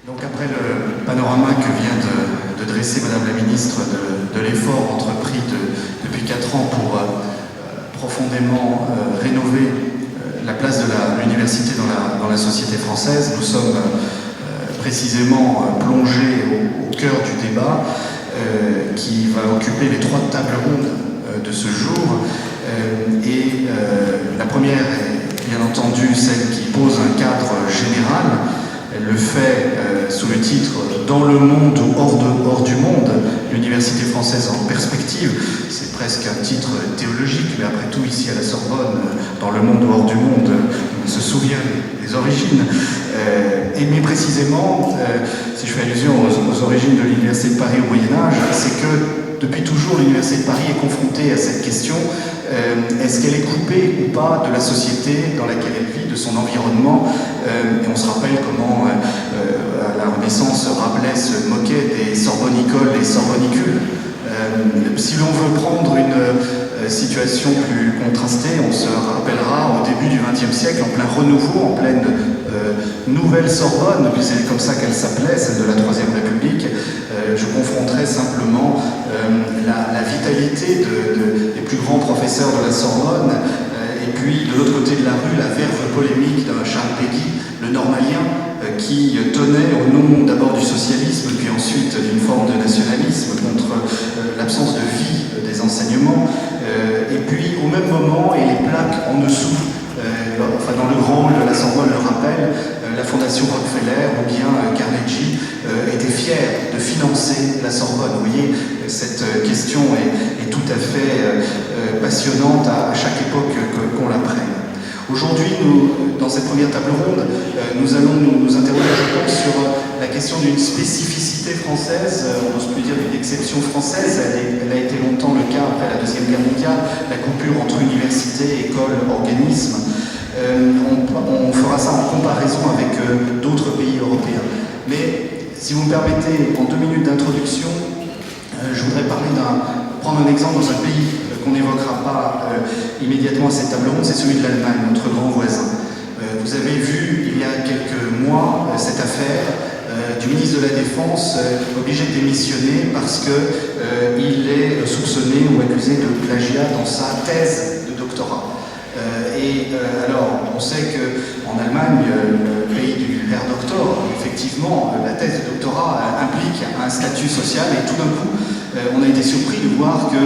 Donc après le panorama que vient de dresser Madame la Ministre de l'effort entrepris depuis 4 ans pour profondément rénover la place de l'université dans la société française, nous sommes précisément plongés au cœur du débat qui va occuper les 3 tables rondes de ce jour. La première est bien entendu celle qui pose un cadre général. Elle le fait sous le titre « Dans le monde ou hors du monde, l'université française en perspective ». C'est presque un titre théologique, mais après tout, ici à la Sorbonne, dans le monde ou hors du monde, on se souvient des origines. Mais précisément, si je fais allusion aux origines de l'université de Paris au Moyen-Âge, c'est que depuis toujours, l'université de Paris est confrontée à cette question. Est-ce qu'elle est coupée ou pas de la société dans laquelle elle vit, de son environnement? Et on se rappelle comment, à la Renaissance, Rabelais se moquait des sorbonicoles et sorbonicules. Si l'on veut prendre une situation plus contrastée, on se rappellera au début du XXe siècle, en plein renouveau, en pleine nouvelle Sorbonne, puis c'est comme ça qu'elle s'appelait, celle de la Troisième République. Je confronterai simplement la vitalité des plus grands professeurs de la Sorbonne, et puis de l'autre côté de la rue, la verve polémique d'un Charles Péguy, le normalien, qui tenait au nom d'abord du socialisme, puis ensuite d'une forme de nationalisme contre l'absence de vie des enseignements, et puis au même moment, et les plaques en dessous, enfin dans le grand hall de la Sorbonne le rappelle, la Fondation Rockefeller ou bien Carnegie était fière de financer la Sorbonne. Vous voyez, cette question est tout à fait passionnante à chaque époque qu'on la prenne. Aujourd'hui, dans cette première table ronde, nous allons nous interroger, je pense, sur la question d'une spécificité française, on n'ose plus dire d'une exception française. Elle a été longtemps le cas après la Deuxième Guerre mondiale, la coupure entre université, école, organisme. On fera ça en comparaison avec d'autres pays européens. Mais si vous me permettez, en 2 minutes d'introduction, je voudrais prendre un exemple dans un pays qu'on n'évoquera pas immédiatement à cette table ronde, c'est celui de l'Allemagne, notre grand voisin. Vous avez vu il y a quelques mois cette affaire du ministre de la Défense obligé de démissionner parce qu'il est soupçonné ou accusé de plagiat dans sa thèse de doctorat. Alors, on sait qu'en Allemagne, le pays du Herr Doktor, effectivement, la thèse de doctorat implique un statut social, et tout d'un coup, on a été surpris de voir que,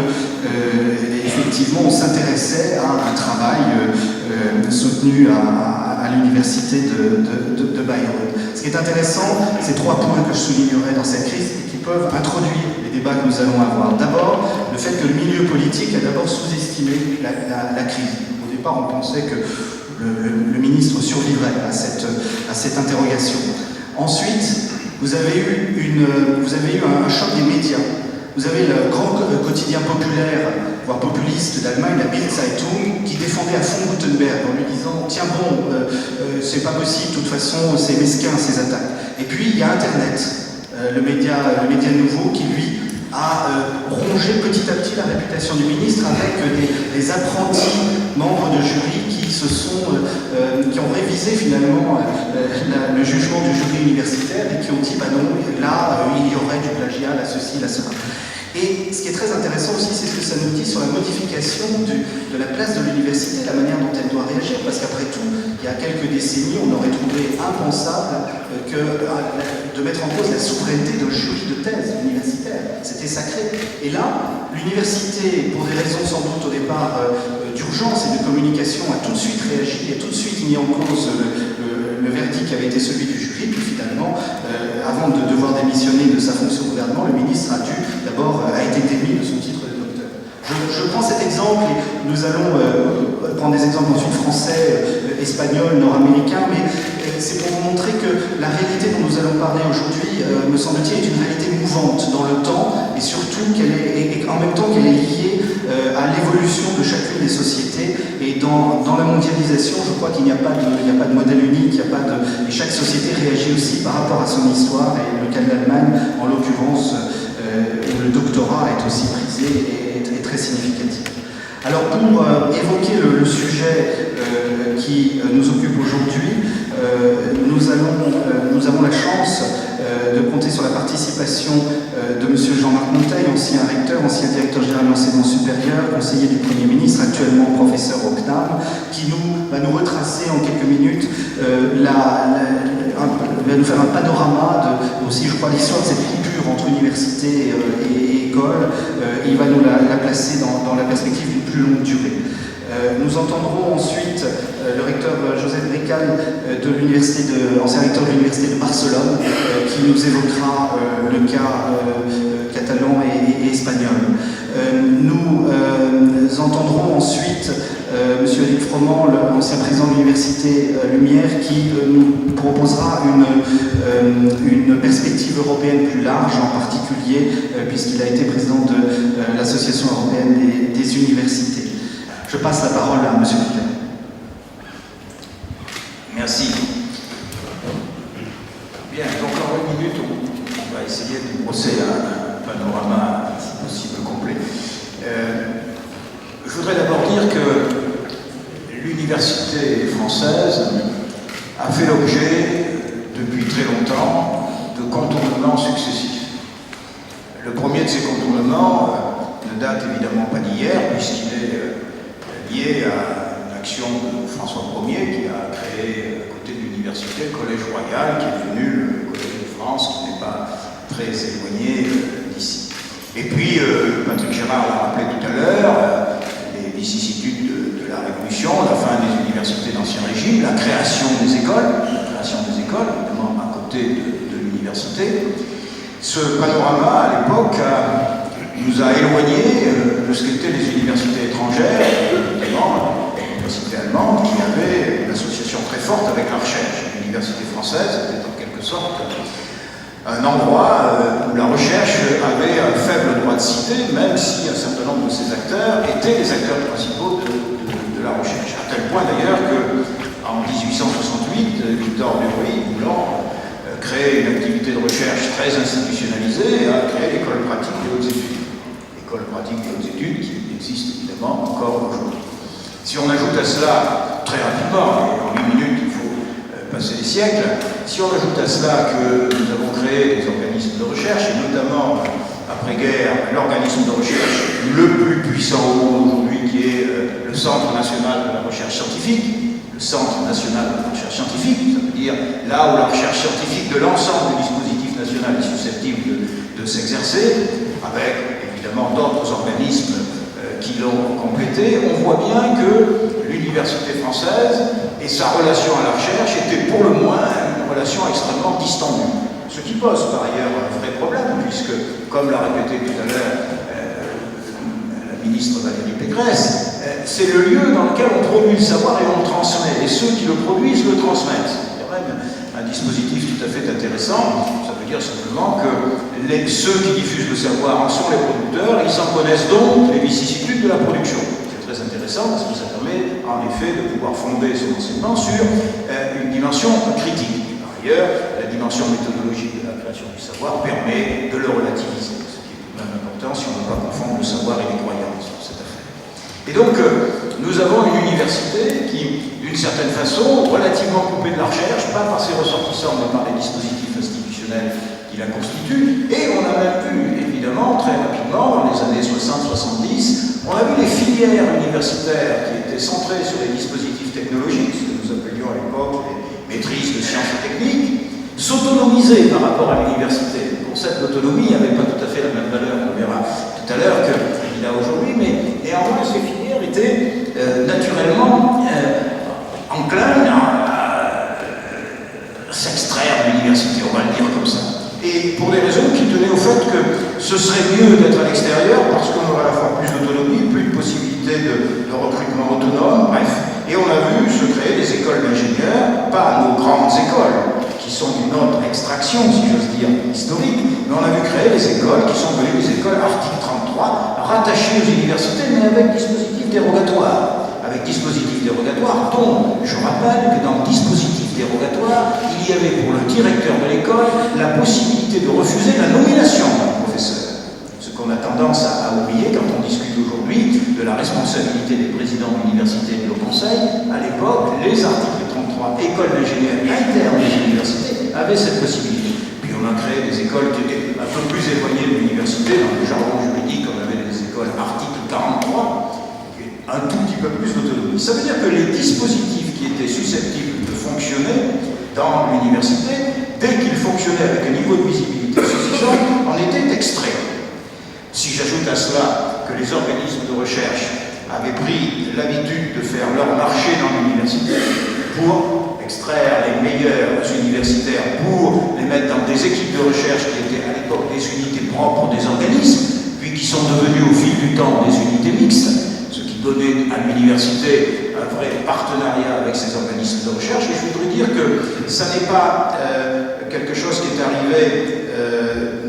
effectivement, on s'intéressait à un travail soutenu à l'université de Bayreuth. Ce qui est intéressant, c'est 3 points que je soulignerai dans cette crise et qui peuvent introduire les débats que nous allons avoir. D'abord, le fait que le milieu politique a d'abord sous-estimé la crise. Au départ, on pensait que le ministre survivrait à cette interrogation. Ensuite, vous avez eu un choc des médias. Vous avez le grand quotidien populaire, voire populiste d'Allemagne, la Bild-Zeitung, qui défendait à fond Gutenberg en lui disant « Tiens bon, c'est pas possible, de toute façon, c'est mesquin ces attaques ». Et puis, il y a Internet, le média nouveau, qui lui a rongé petit à petit la réputation du ministre avec des apprentis membres de jury qui ont révisé finalement le jugement du jury universitaire et qui ont dit bah non, là il y aurait du plagiat, là ceci, là cela. Et ce qui est très intéressant aussi, c'est ce que ça nous dit sur la modification de la place de l'université, la manière dont elle doit réagir, parce qu'après tout, il y a quelques décennies, on aurait trouvé impensable de mettre en cause la souveraineté d'un jury de thèse universitaire. C'était sacré. Et là, l'université, pour des raisons sans doute au départ d'urgence et de communication, a tout de suite réagi et tout de suite mis en cause le verdict qui avait été celui du jury. Puis finalement, avant de devoir démissionner de sa fonction au gouvernement, le ministre a été démis de son titre de docteur. Je prends cet exemple et nous allons prendre des exemples ensuite français, espagnols, nord-américains, mais c'est pour vous montrer que la réalité dont nous allons parler aujourd'hui, me semble-t-il, est une réalité mouvante dans le temps et surtout en même temps qu'elle est liée à l'évolution de chacune des sociétés. Et dans la mondialisation, je crois qu'il n'y a pas de modèle unique, et chaque société réagit aussi par rapport à son histoire, et le cas de l'Allemagne, en l'occurrence, où le doctorat est aussi prisé et très significatif. Alors pour évoquer le sujet qui nous occupe aujourd'hui, nous avons la chance de compter sur la participation de M. Jean-Marc Monteil, ancien recteur, ancien directeur général de l'enseignement supérieur, conseiller du Premier ministre, actuellement professeur au CNAM, qui va nous retracer en quelques minutes, va nous faire un panorama aussi, je crois, l'histoire de cette coupure entre université et école. Il va nous la placer dans la perspective d'une plus longue durée. Nous entendrons ensuite le recteur Joseph Brical, ancien recteur de l'université de Barcelone, qui nous évoquera le cas catalan et espagnol. Nous entendrons ensuite M. Eric Froment, l'ancien président de l'université Lumière, qui nous proposera une perspective européenne plus large, en particulier puisqu'il a été président de l'Association européenne des universités. Je passe la parole à M. Brical. Merci. Bien, donc en 1 minute, on va essayer de brosser un panorama, si possible, complet. Je voudrais d'abord dire que l'université française a fait l'objet, depuis très longtemps, de contournements successifs. Le premier de ces contournements ne date évidemment pas d'hier, puisqu'il est lié à une action de François Ier, qui a créé, à côté de l'université, le Collège Royal, qui est devenu le Collège de France, qui n'est pas très éloigné d'ici. Et puis, Patrick Gérard l'a rappelé tout à l'heure, les vicissitudes de la Révolution, la fin des universités d'Ancien Régime, la création des écoles, évidemment à côté de l'université. Ce panorama, à l'époque, nous a éloignés de ce qu'étaient les universités étrangères, notamment l'université allemande, qui avait une association très forte avec la recherche. L'université française était en quelque sorte un endroit où la recherche avait un faible droit de cité, même si un certain nombre de ses acteurs étaient les acteurs principaux de la recherche. À tel point d'ailleurs qu'en 1868, Victor Duruy, voulant créer une activité de recherche très institutionnalisée, a créé l'école pratique des hautes études. L'école pratique des hautes études qui existe évidemment encore aujourd'hui. Si on ajoute à cela, très rapidement, et en 8 minutes il faut passer les siècles, si on ajoute à cela que nous avons créé des organismes de recherche, et notamment après-guerre, l'organisme de recherche le plus puissant au monde aujourd'hui, qui est le Centre national de la recherche scientifique, le Centre national de la recherche scientifique, ça veut dire là où la recherche scientifique de l'ensemble du dispositif national est susceptible de s'exercer, avec évidemment d'autres organismes qui l'ont complété, on voit bien que l'université française et sa relation à la recherche étaient pour le moins une relation extrêmement distendue. Ce qui pose par ailleurs un vrai problème, puisque, comme l'a répété tout à l'heure la ministre Valérie Pécresse, c'est le lieu dans lequel on produit le savoir et on le transmet, et ceux qui le produisent le transmettent. Il y a même un dispositif tout à fait intéressant, ça veut dire simplement que ceux qui diffusent le savoir en sont les producteurs, ils en connaissent donc les vicissitudes de la production. C'est très intéressant parce que ça permet en effet de pouvoir fonder son enseignement sur une dimension critique. Par ailleurs, la dimension méthodologique de la création du savoir permet de le relativiser, ce qui est tout de même important si on ne veut pas confondre le savoir et les croyances dans cette affaire. Et donc, nous avons une université qui, d'une certaine façon, relativement coupée de la recherche, pas par ses ressortissants, mais par les dispositifs institutionnels qui la constituent. Et on a même vu, évidemment, très rapidement, dans les années 60-70, on a vu les filières universitaires qui étaient centrées sur les dispositifs technologiques, ce que nous appelions à l'époque les maîtrises de sciences et techniques, s'autonomiser par rapport à l'université. Le concept d'autonomie n'avait pas tout à fait la même valeur, on verra tout à l'heure, qu'il a aujourd'hui, mais néanmoins ces filières étaient naturellement enclins à s'extraire de l'université, on va le dire comme ça. Et pour des raisons qui tenaient au fait que ce serait mieux d'être à l'extérieur parce qu'on aurait à la fois plus d'autonomie, plus de possibilités de recrutement autonome, bref. Et on a vu se créer des écoles d'ingénieurs, pas nos grandes écoles, qui sont d'une autre extraction, si j'ose dire, historique, mais on a vu créer des écoles qui sont devenues des écoles article 33, rattachées aux universités, mais avec dispositif dérogatoire. Avec dispositif dérogatoire dont, je rappelle que dans le dispositif dérogatoire, il y avait pour le directeur de l'école la possibilité de refuser la nomination d'un professeur. Ce qu'on a tendance à oublier quand on discute aujourd'hui de la responsabilité des présidents d'université et de nos conseils. À l'époque, les articles 33, écoles d'ingénieurs internes des universités, avaient cette possibilité. Puis on a créé des écoles qui étaient un peu plus éloignées de l'université. Dans le jargon juridique, on avait des écoles article 43, qui est un tout petit peu plus d'autonomie. Ça veut dire que les dispositifs qui étaient susceptibles de fonctionner dans l'université, dès qu'ils fonctionnaient avec un niveau de visibilité suffisant, en étaient extraits. Si j'ajoute à cela que les organismes de recherche avaient pris l'habitude de faire leur marché dans l'université pour extraire les meilleurs universitaires, pour les mettre dans des équipes de recherche qui étaient à l'époque des unités propres des organismes, puis qui sont devenues au fil du temps des unités mixtes, ce qui donnait à l'université un vrai partenariat avec ces organismes de recherche. Et je voudrais dire que ça n'est pas quelque chose qui est arrivé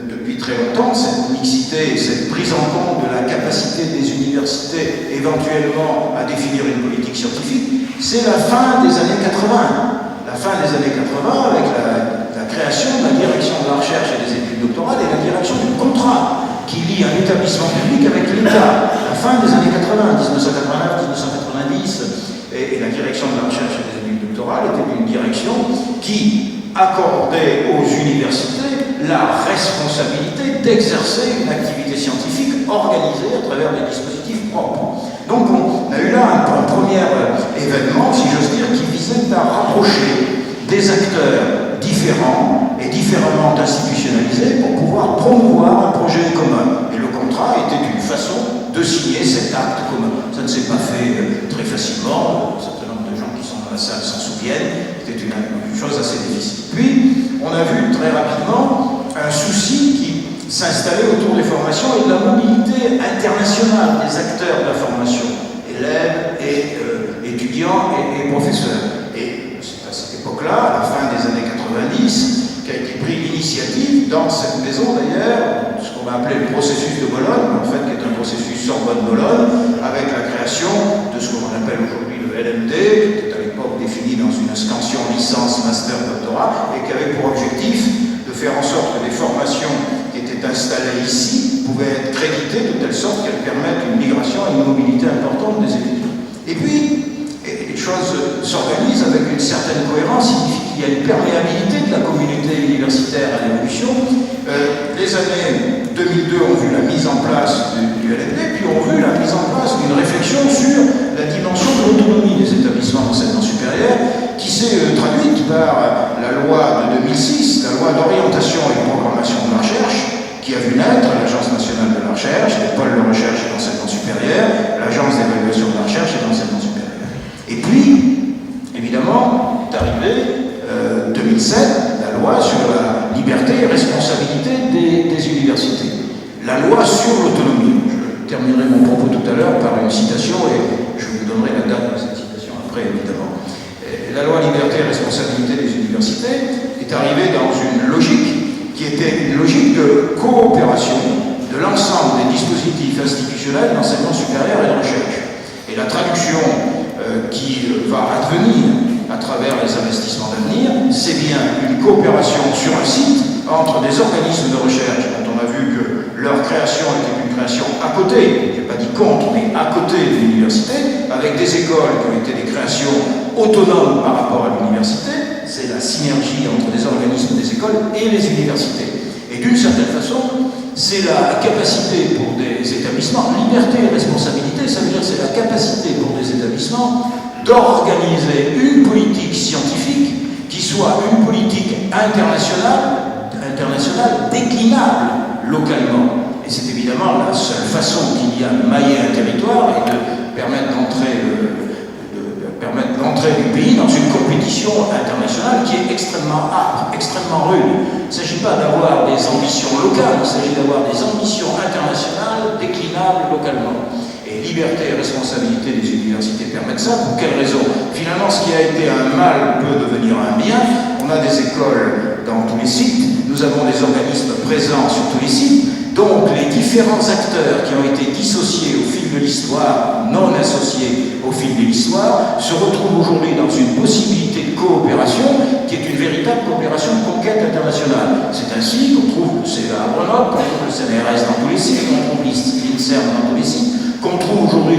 depuis très longtemps, cette mixité, cette prise en compte de la capacité des universités éventuellement à définir une politique scientifique, c'est la fin des années 80. La fin des années 80 avec la création de la direction de la recherche et des études doctorales et la direction du contrat qui lie un établissement public avec l'État. La fin des années 80, 1989, 1990, et la direction de la recherche et des études doctorales était une direction qui accordait aux universités la responsabilité d'exercer une activité scientifique organisée à travers des dispositifs propres. Donc on a eu là un premier événement, si j'ose dire, qui visait à rapprocher des acteurs différents et différemment institutionnalisés pour pouvoir promouvoir un projet commun. Et le contrat était une façon de signer cet acte commun. Ça ne s'est pas fait très facilement, un certain nombre de gens qui sont dans la salle s'en souviennent, c'était une chose assez difficile. Puis, on a vu très rapidement un souci qui s'installait autour des formations et de la mobilité internationale des acteurs de la formation, élèves et étudiants et professeurs. Et c'est à cette époque-là, à la fin des années 90, qu'a été prise l'initiative, dans cette maison d'ailleurs, ce qu'on va appeler le processus de Bologne, en fait qui est un processus Sorbonne-Bologne, avec la création de ce qu'on appelle aujourd'hui le LMD, qui était à l'époque défini dans une scansion licence, master, doctorat, et qui avait pour objectif de faire en sorte que les formations qui étaient installées ici pouvaient être créditées de telle sorte qu'elles permettent une migration et une mobilité importante des étudiants. Et puis, les choses s'organisent avec une certaine cohérence, signifie qu'il y a une perméabilité de la communauté universitaire à l'évolution. Les années 2002 ont vu la mise en place du LMD, puis ont vu la mise en place d'une réflexion sur la dimension de l'autonomie des établissements d'enseignement supérieur, qui s'est traduite par la loi de 2006, la loi d'orientation et de programmation de la recherche, qui a vu naître l'Agence nationale de la recherche, les pôles de recherche et d'enseignement supérieur, l'Agence d'évaluation de la recherche et d'enseignement supérieur. Et puis, évidemment, est arrivé 2007, la loi sur la liberté et responsabilité des universités. La loi sur l'autonomie. Je terminerai mon propos tout à l'heure par une citation et je vous donnerai la date de cette citation après, évidemment. La loi liberté et responsabilité des universités est arrivée dans une logique qui était une logique de coopération de l'ensemble des dispositifs institutionnels d'enseignement supérieur et de recherche. Et la traduction qui va advenir à travers les investissements d'avenir, c'est bien une coopération sur un site entre des organismes de recherche dont on a vu que leur création était une création à côté, je n'ai pas dit contre, mais à côté de l'université, avec des écoles qui ont été des créations autonomes par rapport à l'université. C'est la synergie entre des organismes, des écoles et les universités. Et d'une certaine façon, c'est la capacité pour des établissements, liberté et responsabilité, ça veut dire c'est la capacité pour des établissements d'organiser une politique scientifique qui soit une politique internationale déclinable localement. Et c'est évidemment la seule façon qu'il y a de mailler un territoire et de permettre l'entrée du pays dans une compétition internationale qui est extrêmement âpre, extrêmement rude. Il ne s'agit pas d'avoir des ambitions locales, il s'agit d'avoir des ambitions internationales déclinables localement. Et liberté et responsabilité des universités permettent ça. Pour quelles raisons? Finalement, ce qui a été un mal peut devenir un bien. On a des écoles dans tous les sites, nous avons des organismes présents sur tous les sites, donc les différents acteurs qui ont été dissociés au fil de l'histoire, non associés au fil de l'histoire, se retrouvent aujourd'hui dans une possibilité de coopération qui est une véritable coopération de conquête internationale. C'est ainsi qu'on trouve le CEA à Grenoble, qu'on trouve le CNRS dans tous les sites, qu'on trouve l'INSERM dans tous les sites, qu'on trouve aujourd'hui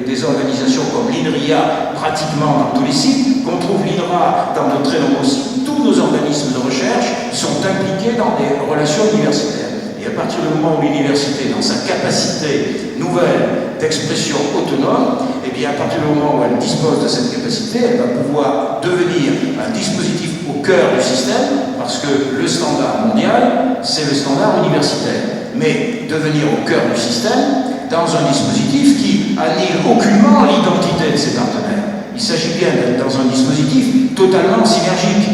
des organisations comme l'INRIA pratiquement dans tous les sites, qu'on trouve l'INRA dans de très nombreux sites. tous nos organismes de recherche sont impliqués dans des relations universitaires. Et à partir du moment où l'université, dans sa capacité nouvelle d'expression autonome, et bien à partir du moment où elle dispose de cette capacité, elle va pouvoir devenir un dispositif au cœur du système, parce que le standard mondial, c'est le standard universitaire. Mais devenir au cœur du système, dans un dispositif qui annule aucunement l'identité de ses partenaires. Il s'agit bien d'être dans un dispositif totalement synergique.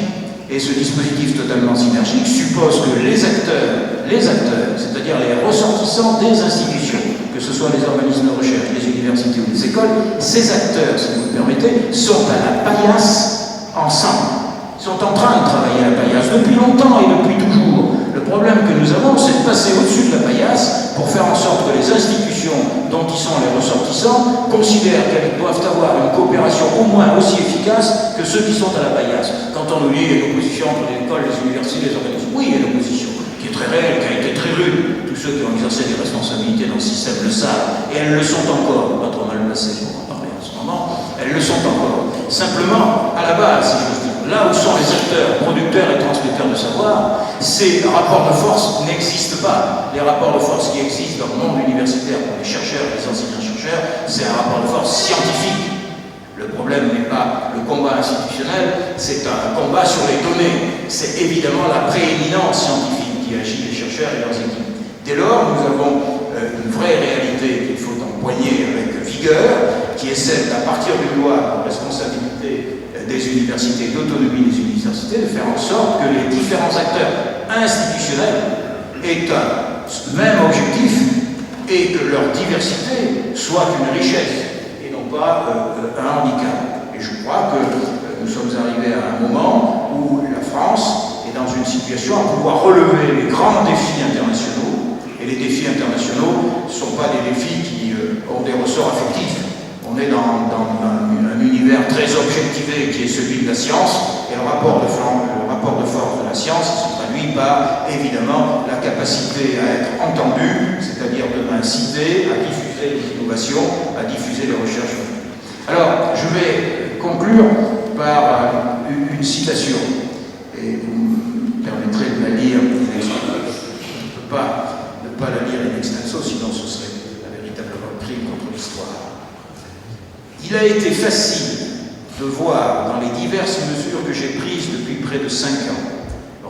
Et ce dispositif totalement synergique suppose que les acteurs, c'est-à-dire les ressortissants des institutions, que ce soit les organismes de recherche, les universités ou les écoles, ces acteurs, si vous me permettez, sont à la paillasse ensemble. Ils sont en train de travailler à la paillasse depuis longtemps et depuis toujours. Le problème que nous avons, c'est de passer au-dessus de la paillasse pour faire en sorte que les institutions dont ils sont les ressortissants considèrent qu'elles doivent avoir une coopération au moins aussi efficace que ceux qui sont à la paillasse. Quand on nous dit qu'il y a une opposition entre les écoles, les universités, les organismes, oui, il y a une opposition qui est très réelle, qui a été très rude. Tous ceux qui ont exercé des responsabilités dans le système le savent, et elles le sont encore, pas trop mal placées pour en parler en ce moment, elles le sont encore. Simplement, à la base, si j'ose dire, là où sont les acteurs, producteurs et transmetteurs de savoir, ces rapports de force n'existent pas. Les rapports de force qui existent dans le monde universitaire pour les chercheurs et les enseignants-chercheurs, c'est un rapport de force scientifique. Le problème n'est pas le combat institutionnel, c'est un combat sur les données. C'est évidemment la prééminence scientifique qui agit les chercheurs et leurs équipes. Dès lors, nous avons une vraie réalité qu'il faut empoigner avec vigueur, qui est celle, à partir d'une loi de responsabilité des universités, d'autonomie des universités, de faire en sorte que les différents acteurs institutionnels aient un même objectif et que leur diversité soit une richesse et non pas un handicap. Et je crois que nous sommes arrivés à un moment où la France est dans une situation à pouvoir relever les grands défis internationaux. Et les défis internationaux ne sont pas des défis qui ont des ressorts affectifs. On est dans un univers très objectivé qui est celui de la science, et le rapport de force de la science se traduit par, évidemment, la capacité à être entendu, c'est-à-dire de m'inciter à diffuser les innovations, à diffuser les recherches. Alors, je vais conclure par une citation, et vous me permettrez de la lire. Je ne peux pas ne pas la lire in extenso, sinon ce serait un véritable crime contre l'histoire. Il a été facile de voir dans les diverses mesures que j'ai prises depuis près de 5 ans,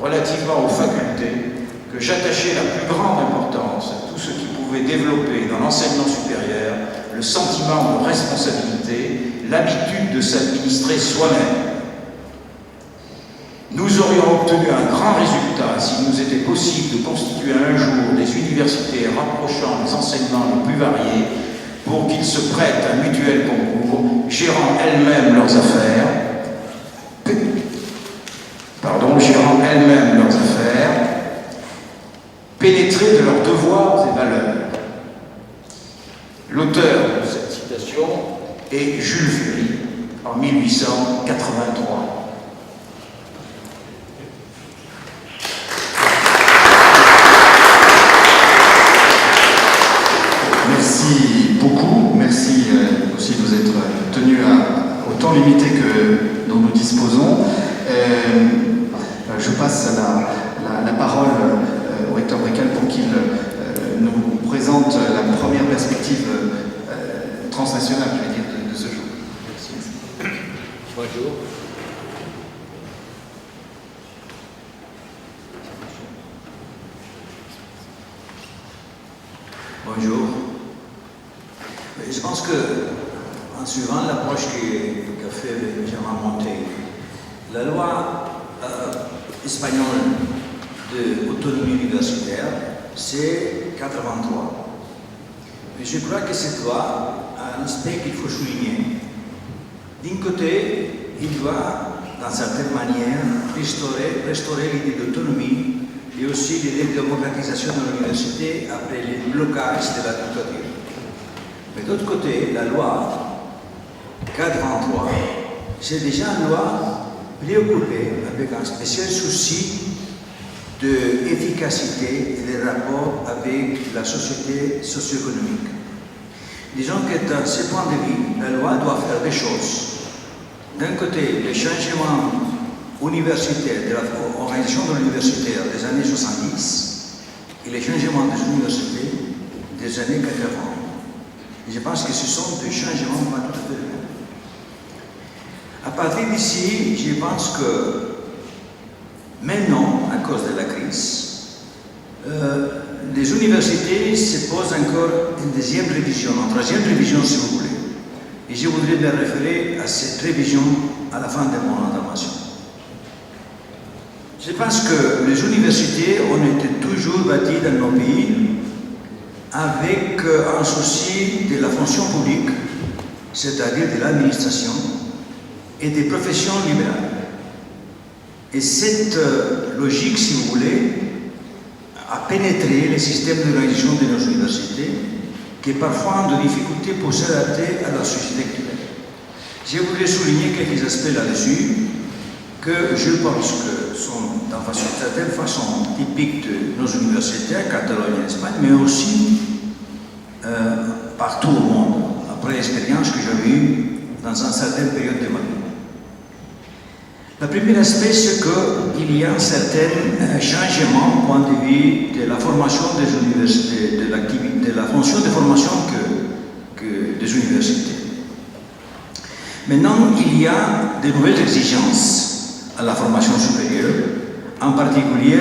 relativement aux facultés, que j'attachais la plus grande importance à tout ce qui pouvait développer dans l'enseignement supérieur le sentiment de responsabilité, l'habitude de s'administrer soi-même. Nous aurions obtenu un grand résultat s'il nous était possible de constituer un jour des universités rapprochant les enseignements les plus variés pour qu'ils se prêtent à un mutuel concours, gérant elles-mêmes leurs affaires, pénétrés de leurs devoirs et valeurs. L'auteur de cette citation est Jules Ferry, en 1883. Merci beaucoup, merci aussi de vous être tenu au temps limité dont nous disposons. Je passe la parole au recteur Brécal pour qu'il nous présente la première perspective transnationale, je vais dire, de ce jour. Merci. Bonjour. Bonjour. Je pense que, en suivant l'approche qu'a fait Benjamin Monté, la loi espagnole d'autonomie universitaire, c'est 83. Mais je crois que cette loi a un aspect qu'il faut souligner. D'un côté, il doit, d'une certaine manière, restaurer l'idée d'autonomie et aussi l'idée de démocratisation de l'université après les blocages de la dictature. Mais d'autre côté, la loi 423, c'est déjà une loi préoccupée avec un spécial souci de l'efficacité des rapports avec la société socio-économique. Disons que dans ce point de vue, la loi doit faire des choses. D'un côté, le changement universitaire, de l'organisation de l'universitaire des années 70 et les changements des universités des années 80. Et je pense que ce sont des changements pas tout à fait les mêmes. À partir d'ici, je pense que maintenant, à cause de la crise, les universités se posent encore une deuxième révision, une troisième révision si vous voulez. Et je voudrais me référer à cette révision à la fin de mon intervention. Je pense que les universités ont été toujours bâties dans nos pays avec un souci de la fonction publique, c'est-à-dire de l'administration et des professions libérales. Et cette logique, si vous voulez, a pénétré le système d'organisation de nos universités qui parfois ont des difficultés pour s'adapter à la société actuelle. Je voudrais souligner quelques aspects là-dessus que je pense que sont d'une certaine façon typiques de nos universités à Catalogne et en Espagne, mais aussi partout au monde, après l'expérience que j'avais eue dans une certaine période de ma vie. Le premier aspect, c'est qu'il y a un certain changement au point de vue de la formation des universités, de la fonction de formation que des universités. Maintenant, il y a de nouvelles exigences à la formation supérieure, en particulier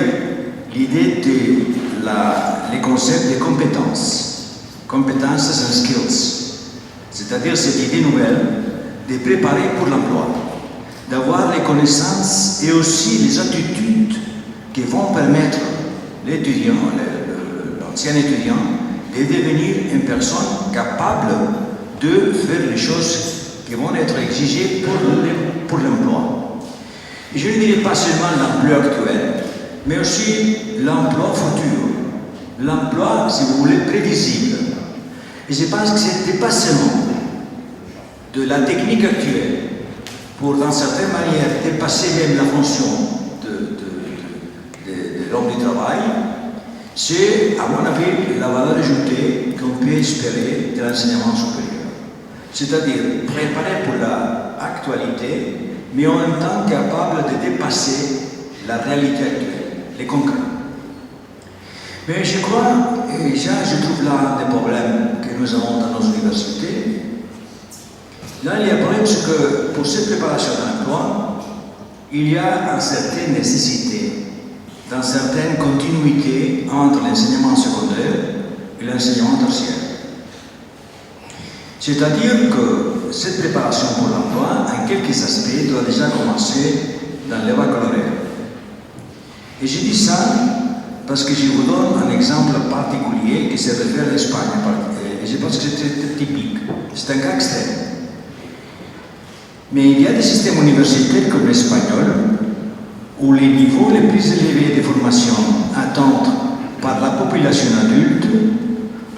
l'idée de les concepts de compétences and skills, c'est-à-dire cette idée nouvelle de préparer pour l'emploi, d'avoir les connaissances et aussi les attitudes qui vont permettre l'étudiant, l'ancien étudiant, de devenir une personne capable de faire les choses qui vont être exigées pour l'emploi. Et je ne dirais pas seulement l'emploi actuel, mais aussi l'emploi futur, l'emploi, si vous voulez, prévisible. Et je pense que ce n'était pas seulement de la technique actuelle pour, dans certaines manières, dépasser même la fonction de l'homme du travail, c'est, à mon avis, la valeur ajoutée qu'on peut espérer de l'enseignement supérieur. C'est-à-dire préparer pour l'actualité, mais en même temps capable de dépasser la réalité actuelle, les concrets. Mais je crois, et ça je trouve là des problèmes que nous avons dans nos universités. Là, il y a un problème, c'est que pour cette préparation à l'emploi, il y a une certaine nécessité, d'une certaine continuité entre l'enseignement secondaire et l'enseignement tertiaire. C'est-à-dire que cette préparation pour l'emploi, en quelques aspects, doit déjà commencer dans le baccalauréat. Et je dis ça parce que je vous donne un exemple particulier qui se réfère à l'Espagne. Et je pense que c'est typique. C'est un cas extrême. Mais il y a des systèmes universitaires comme l'espagnol, où les niveaux les plus élevés de formation atteints par la population adulte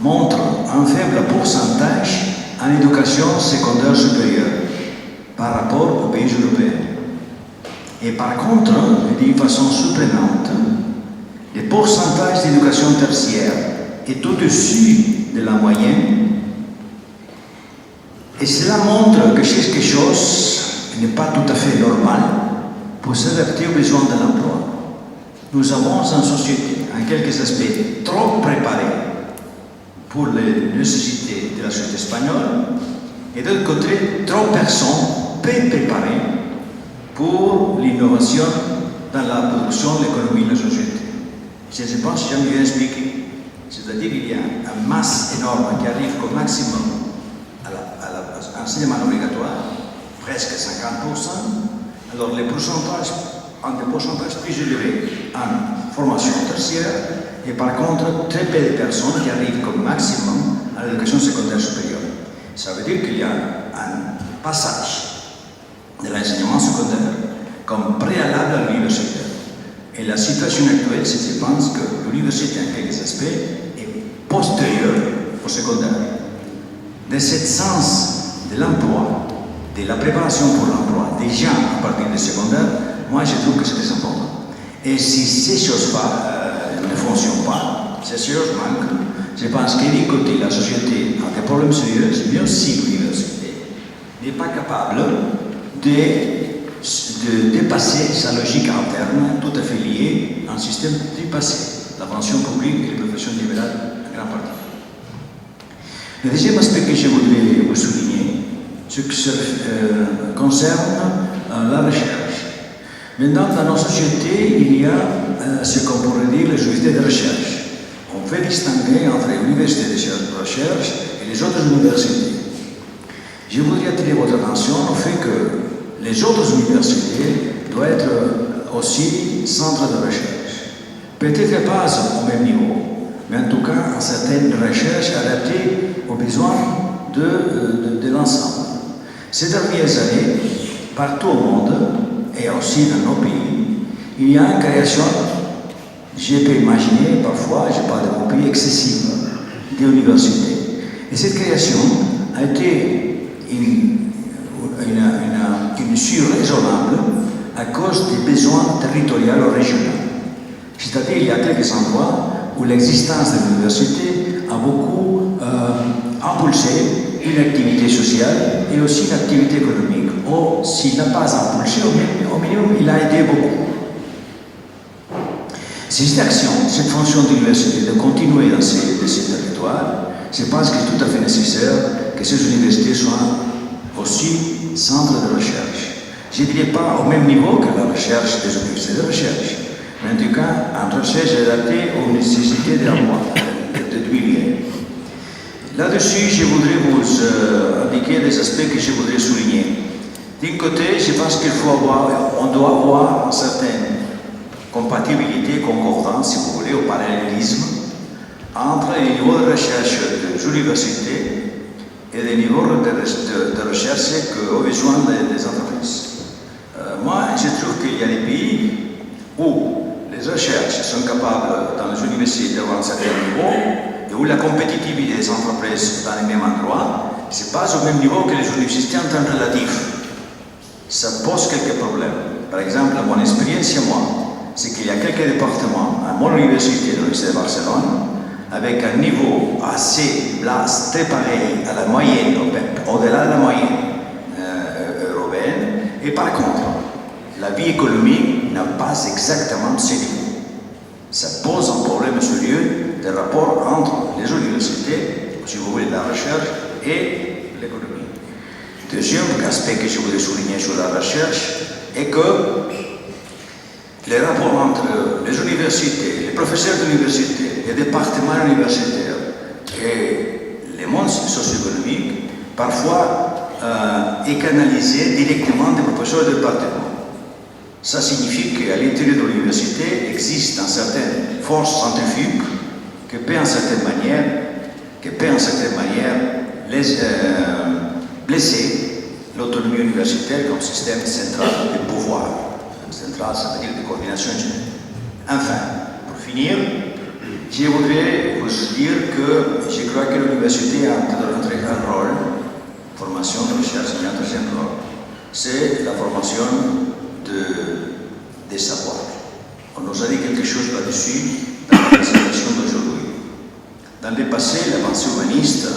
montrent un faible pourcentage en éducation secondaire supérieure par rapport aux pays européens. Et par contre, d'une façon surprenante, le pourcentage d'éducation tertiaire est au-dessus de la moyenne. Et cela montre que quelque chose n'est pas tout à fait normal pour s'adapter aux besoins de l'emploi. Nous avons une société, en quelques aspects, trop préparée pour les nécessités de la société espagnole, et de l'autre côté, trop personnes peu préparées pour l'innovation dans la production de l'économie de la société. Je pense que j'aime bien expliquer. C'est-à-dire qu'il y a une masse énorme qui arrive au maximum à l'enseignement obligatoire, presque 50%. Alors les pourcentages ont des pourcentages plus élevés en formation tertiaire, et par contre très peu de personnes qui arrivent comme maximum à l'éducation secondaire supérieure. Ça veut dire qu'il y a un passage de l'enseignement secondaire comme préalable à l'université. Et la situation actuelle, c'est que je pense que l'université, en quelques aspects, est postérieure au secondaire. De ce sens de l'emploi, de la préparation pour l'emploi, déjà à partir du secondaire, moi je trouve que c'est très important. Et si ces choses-là ne fonctionnent pas, ces choses manquent, je pense que d'un côté, la société a des problèmes sérieux, mais aussi l'université n'est pas capable de de dépasser sa logique interne, tout à fait liée à un système du passé, la fonction publique et les professions libérales en grande partie. Le deuxième aspect que je voudrais vous souligner, ce qui concerne la recherche. Maintenant, dans nos sociétés, il y a ce qu'on pourrait dire les universités de recherche. On fait distinguer entre les universités de recherche et les autres universités. Je voudrais attirer votre attention au fait que les autres universités doivent être aussi centres de recherche. Peut-être pas au même niveau, mais en tout cas, certaines recherches adaptées aux besoins de l'ensemble. Ces dernières années, partout au monde, et aussi dans nos pays, il y a une création, je peux imaginer parfois, je parle de mon pays, excessive d'universités. Et cette création a été une surraisonnable à cause des besoins territoriaux ou régionaux. C'est-à-dire qu'il y a quelques endroits où l'existence de l'université a beaucoup impulsé une activité sociale et aussi une activité économique. Ou s'il n'a pas impulsé, au minimum, il a aidé beaucoup. Cette action, cette fonction de l'université de continuer dans ces territoires, je pense qu'il est tout à fait nécessaire que ces universités soient aussi centres de recherche. Je ne dirais pas au même niveau que la recherche des universités de recherche, mais en tout cas, en recherche adaptée aux nécessités de du milieu. Là-dessus, je voudrais vous indiquer des aspects que je voudrais souligner. D'un côté, je pense on doit avoir une certaine compatibilité, concordance, si vous voulez, au parallélisme entre les niveaux de recherche des universités et les niveaux de recherche qu'ont besoin des entreprises. Moi, je trouve qu'il y a des pays où les recherches sont capables, dans les universités, d'avoir un certain niveau, et où la compétitivité des entreprises dans les mêmes endroits, ce n'est pas au même niveau que les universités en temps relatif. Ça pose quelques problèmes. Par exemple, à mon expérience, moi, c'est qu'il y a quelques départements à mon université, l'Université de Barcelone, avec un niveau assez très pareil à la moyenne, au-delà de la moyenne européenne, et par contre, la vie économique n'a pas exactement ce niveau. Ça pose un problème sérieux de rapport entre les universités, si vous voulez, la recherche et l'économie. Deuxième aspect que je voudrais souligner sur la recherche est que les rapports entre les universités, les professeurs d'université, les départements universitaires et le monde socio-économique, parfois est canalisé directement des professeurs de département. Ça signifie qu'à l'intérieur de l'université existe une certaine force centrifuge qui peut en certaine manière blesser l'autonomie universitaire comme système central de pouvoir. Central, ça veut dire de coordination générale. Enfin, pour finir, je voudrais vous dire que je crois que l'université a un rôle, formation de recherche, il y a un deuxième rôle, c'est la formation des savoirs. On nous a dit quelque chose là-dessus dans la présentation d'aujourd'hui. Dans le passé, la pensée humaniste,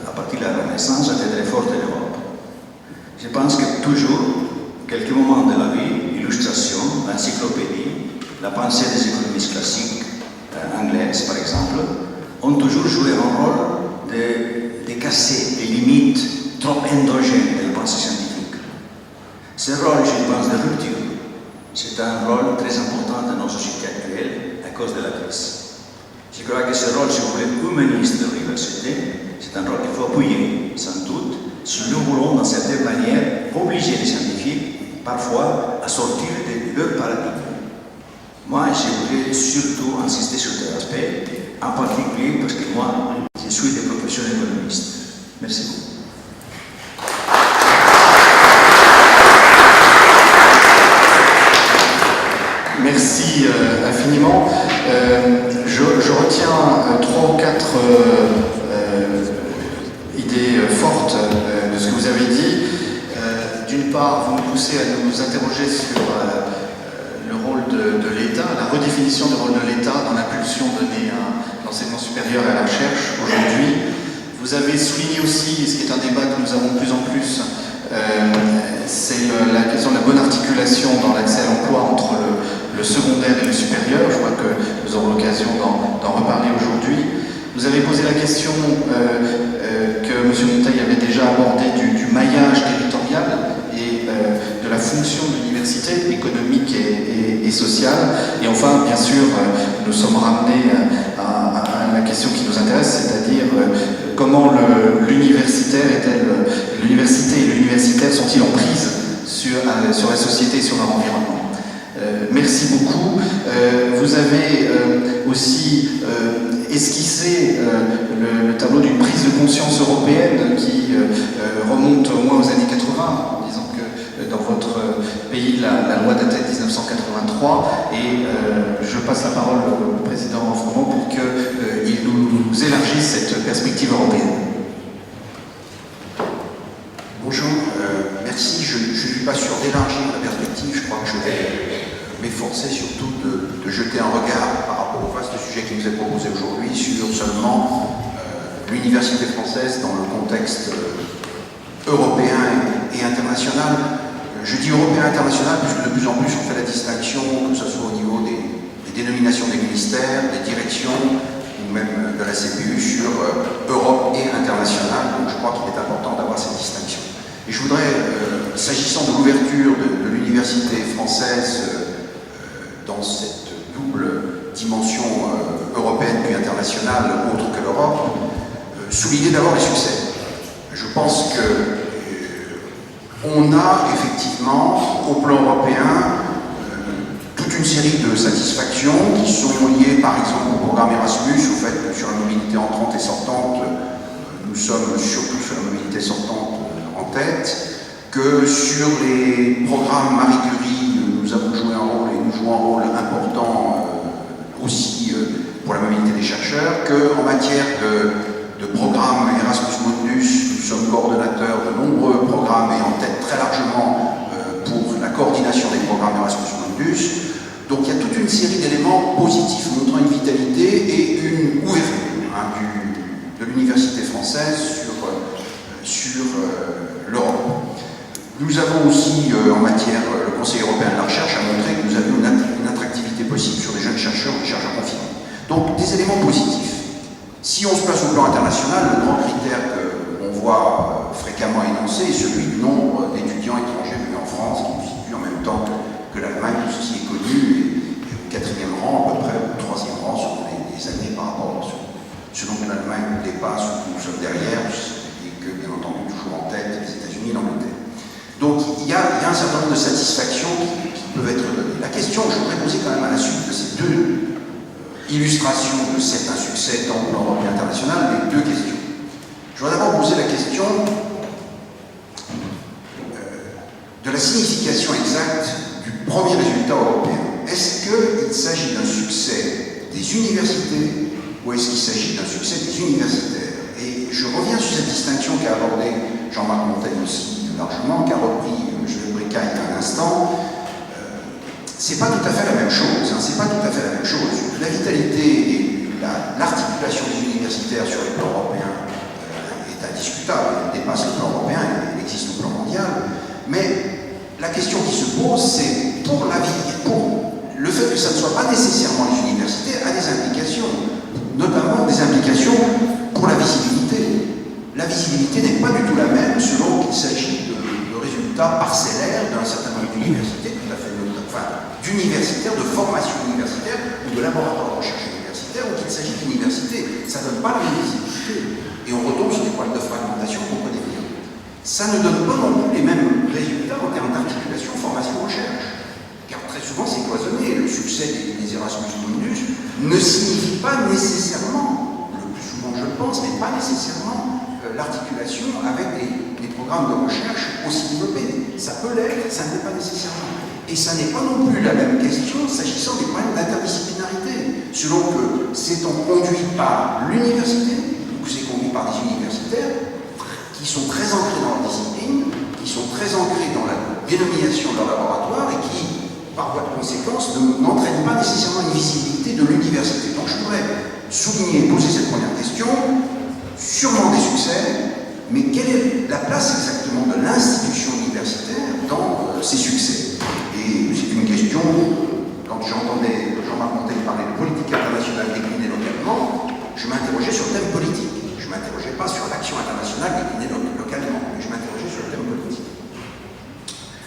à partir de la Renaissance, a été très forte en Europe. Je pense que toujours, quelques moments de la vie, l'illustration, l'encyclopédie, la pensée des économistes classiques anglaises, par exemple, ont toujours joué un rôle de casser les limites trop endogènes de la pensée scientifique. Ce rôle, je pense, de rupture, c'est un rôle très important dans nos sociétés actuelles à cause de la crise. Je crois que ce rôle, si vous voulez, humaniste de l'université, c'est un rôle qu'il faut appuyer, sans doute, si nous voulons, d'une certaine manière, obliger les scientifiques, parfois, à sortir de leur paradigme. Moi, je voudrais surtout insister sur cet aspect, en particulier parce que moi, je suis de profession économiste. Merci beaucoup. Merci infiniment. Je retiens 3 ou 4 idées fortes de ce que vous avez dit. D'une part, vous nous poussez à nous interroger sur le rôle de l'État, la redéfinition du rôle de l'État dans l'impulsion donnée à l'enseignement supérieur et à la recherche aujourd'hui. Vous avez souligné aussi, et ce qui est un débat que nous avons de plus en plus, c'est la question de la bonne articulation dans l'accès à l'emploi entre le secondaire et le supérieur. Je crois que nous aurons l'occasion d'en reparler aujourd'hui. Vous avez posé la question que M. Monteil avait déjà abordée du maillage territorial et de la fonction de l'université économique et sociale. Et enfin, bien sûr, nous sommes ramenés à la question qui nous intéresse, c'est-à-dire comment l'université et l'universitaire sont-ils en prise sur la société et sur leur environnement. Merci beaucoup. Vous avez aussi esquissé le tableau d'une prise de conscience européenne qui remonte au moins aux années 80, en disant que dans votre pays, la loi datait de 1983, et je passe la parole au président Froment pour qu'il nous élargisse cette perspective européenne. Bonjour, merci. Je ne suis pas sûr d'élargir la perspective, je crois que je vais m'efforcer surtout de jeter un regard par rapport au vaste sujet qui nous est proposé aujourd'hui sur seulement l'université française dans le contexte européen et international. Je dis européen et international puisque de plus en plus on fait la distinction, que ce soit au niveau des dénominations des ministères, des directions ou même de la CPU sur Europe et international. Donc je crois qu'il est important d'avoir cette distinction. Et je voudrais, s'agissant de l'ouverture de l'université française dans cette double dimension européenne puis internationale, autre que l'Europe, souligner d'abord les succès. Je pense que on a effectivement, au plan européen, toute une série de satisfactions qui sont liées par exemple au programme Erasmus, au fait que sur la mobilité entrante et sortante, nous sommes surtout sur la mobilité sortante en tête, que sur les programmes Marie Curie, nous avons joué un rôle et nous jouons un rôle important aussi pour la mobilité des chercheurs, qu'en matière de programmes Erasmus Mundus, nous sommes coordonnateurs de nombreux programmes et en tête très largement pour la coordination des programmes Erasmus Mundus. Donc il y a toute une série d'éléments positifs montrant une vitalité et une ouverture de l'université française sur l'Europe. Nous avons aussi, en matière, le Conseil européen de la recherche a montré que nous avions une attractivité possible sur les jeunes chercheurs, des chercheurs confirmés. Donc des éléments positifs. Si on se place au plan international, le grand critère qu'on voit fréquemment énoncé est celui du nombre d'étudiants étrangers venus en France, qui nous situe en même temps que l'Allemagne, tout ceci est connu, et au 4e rang, à peu près, au 3e rang sur les années par rapport à selon que l'Allemagne nous dépasse ou que nous sommes derrière, et que, bien entendu, toujours en tête, les États-Unis et l'Angleterre. Donc il y a un certain nombre de satisfactions qui peuvent être données. La question que je voudrais poser quand même à la suite de ces deux illustrations de cet insuccès tant au plan européen et international, les deux questions. Je voudrais d'abord poser la question de la signification exacte du premier résultat européen. Est-ce qu'il s'agit d'un succès des universités ou est-ce qu'il s'agit d'un succès des universitaires? Et je reviens sur cette distinction qu'a abordée Jean-Marc Monteil aussi largement, qu'a repris Jules Bricaille il y a un instant. C'est pas tout à fait la même chose, c'est pas tout à fait la même chose. La vitalité et l'articulation des universitaires sur le plan européen est indiscutable, elle dépasse le plan européen, elle existe au plan mondial, mais la question qui se pose, c'est pour la vie, pour le fait que ça ne soit pas nécessairement les universités, a des implications, notamment des implications pour la visibilité. La visibilité n'est pas du tout la même selon qu'il s'agit de résultats parcellaires d'un certain nombre d'universités, tout à fait d'universitaires, de formation universitaire ou de laboratoire de recherche universitaire, ou qu'il s'agit d'universités. Ça ne donne pas la même visibilité. Et on retombe sur des problèmes de fragmentation qu'on connaît bien. Ça ne donne pas non plus les mêmes résultats en termes d'articulation, formation, recherche. Car très souvent c'est cloisonné. Le succès des Erasmus Mundus ne signifie pas nécessairement, le plus souvent je le pense, mais pas nécessairement l'articulation avec des programmes de recherche aussi développés. Ça peut l'être, ça ne l'est pas nécessairement. Et ça n'est pas non plus la même question s'agissant des problèmes d'interdisciplinarité. Selon que c'est conduit par l'université ou c'est conduit par des universitaires qui sont très ancrés dans la discipline, qui sont très ancrés dans la dénomination de leur laboratoire et qui, par voie de conséquence, n'entraînent pas nécessairement une visibilité de l'université. Donc je voudrais souligner et poser cette première question, sûrement des succès, mais quelle est la place exactement de l'institution universitaire universitaire dans ses succès. Et c'est une question, quand j'entendais Jean-Marc Montaigne parler de politique internationale déclinée localement, je m'interrogeais sur le thème politique. Je ne m'interrogeais pas sur l'action internationale déclinée localement, mais je m'interrogeais sur le thème politique.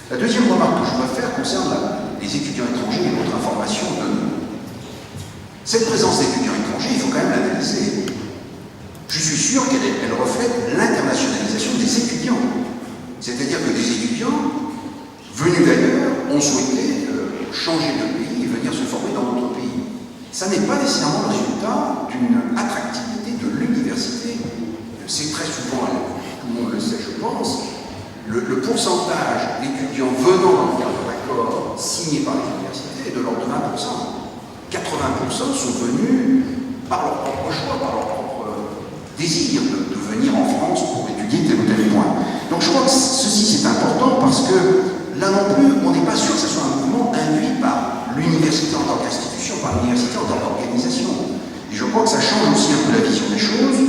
La deuxième remarque que je dois faire concerne les étudiants étrangers et notre information de nous. Cette présence d'étudiants étrangers, il faut quand même l'analyser. Je suis sûr qu'elle reflète l'internationalisation des étudiants. C'est-à-dire que des étudiants venus d'ailleurs ont souhaité changer de pays et venir se former dans notre pays. Ça n'est pas nécessairement le résultat d'une attractivité de l'université. C'est très souvent, tout le monde le sait je pense, le pourcentage d'étudiants venant dans le cadre d'accords signés par les universités est de l'ordre de 20%. 80% sont venus par leur propre choix, par leur propre désir de venir en France pour étudier tel ou tel point. Donc je crois que ceci c'est important parce que là non plus, on n'est pas sûr que ce soit un mouvement induit par l'université en tant qu'institution, par l'université en tant qu'organisation. Et je crois que ça change aussi un peu la vision des choses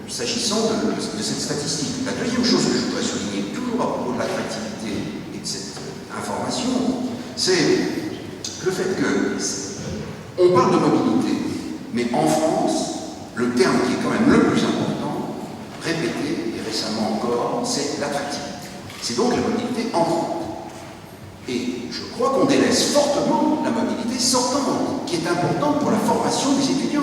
s'agissant de cette statistique. La deuxième chose que je voudrais souligner, toujours à propos de l'attractivité et de cette information, c'est le fait que on parle de mobilité, mais en France, le terme qui est quand même le plus important, répété et récemment encore, c'est l'attractivité. C'est donc la mobilité entrante. Et je crois qu'on délaisse fortement la mobilité sortante, qui est importante pour la formation des étudiants.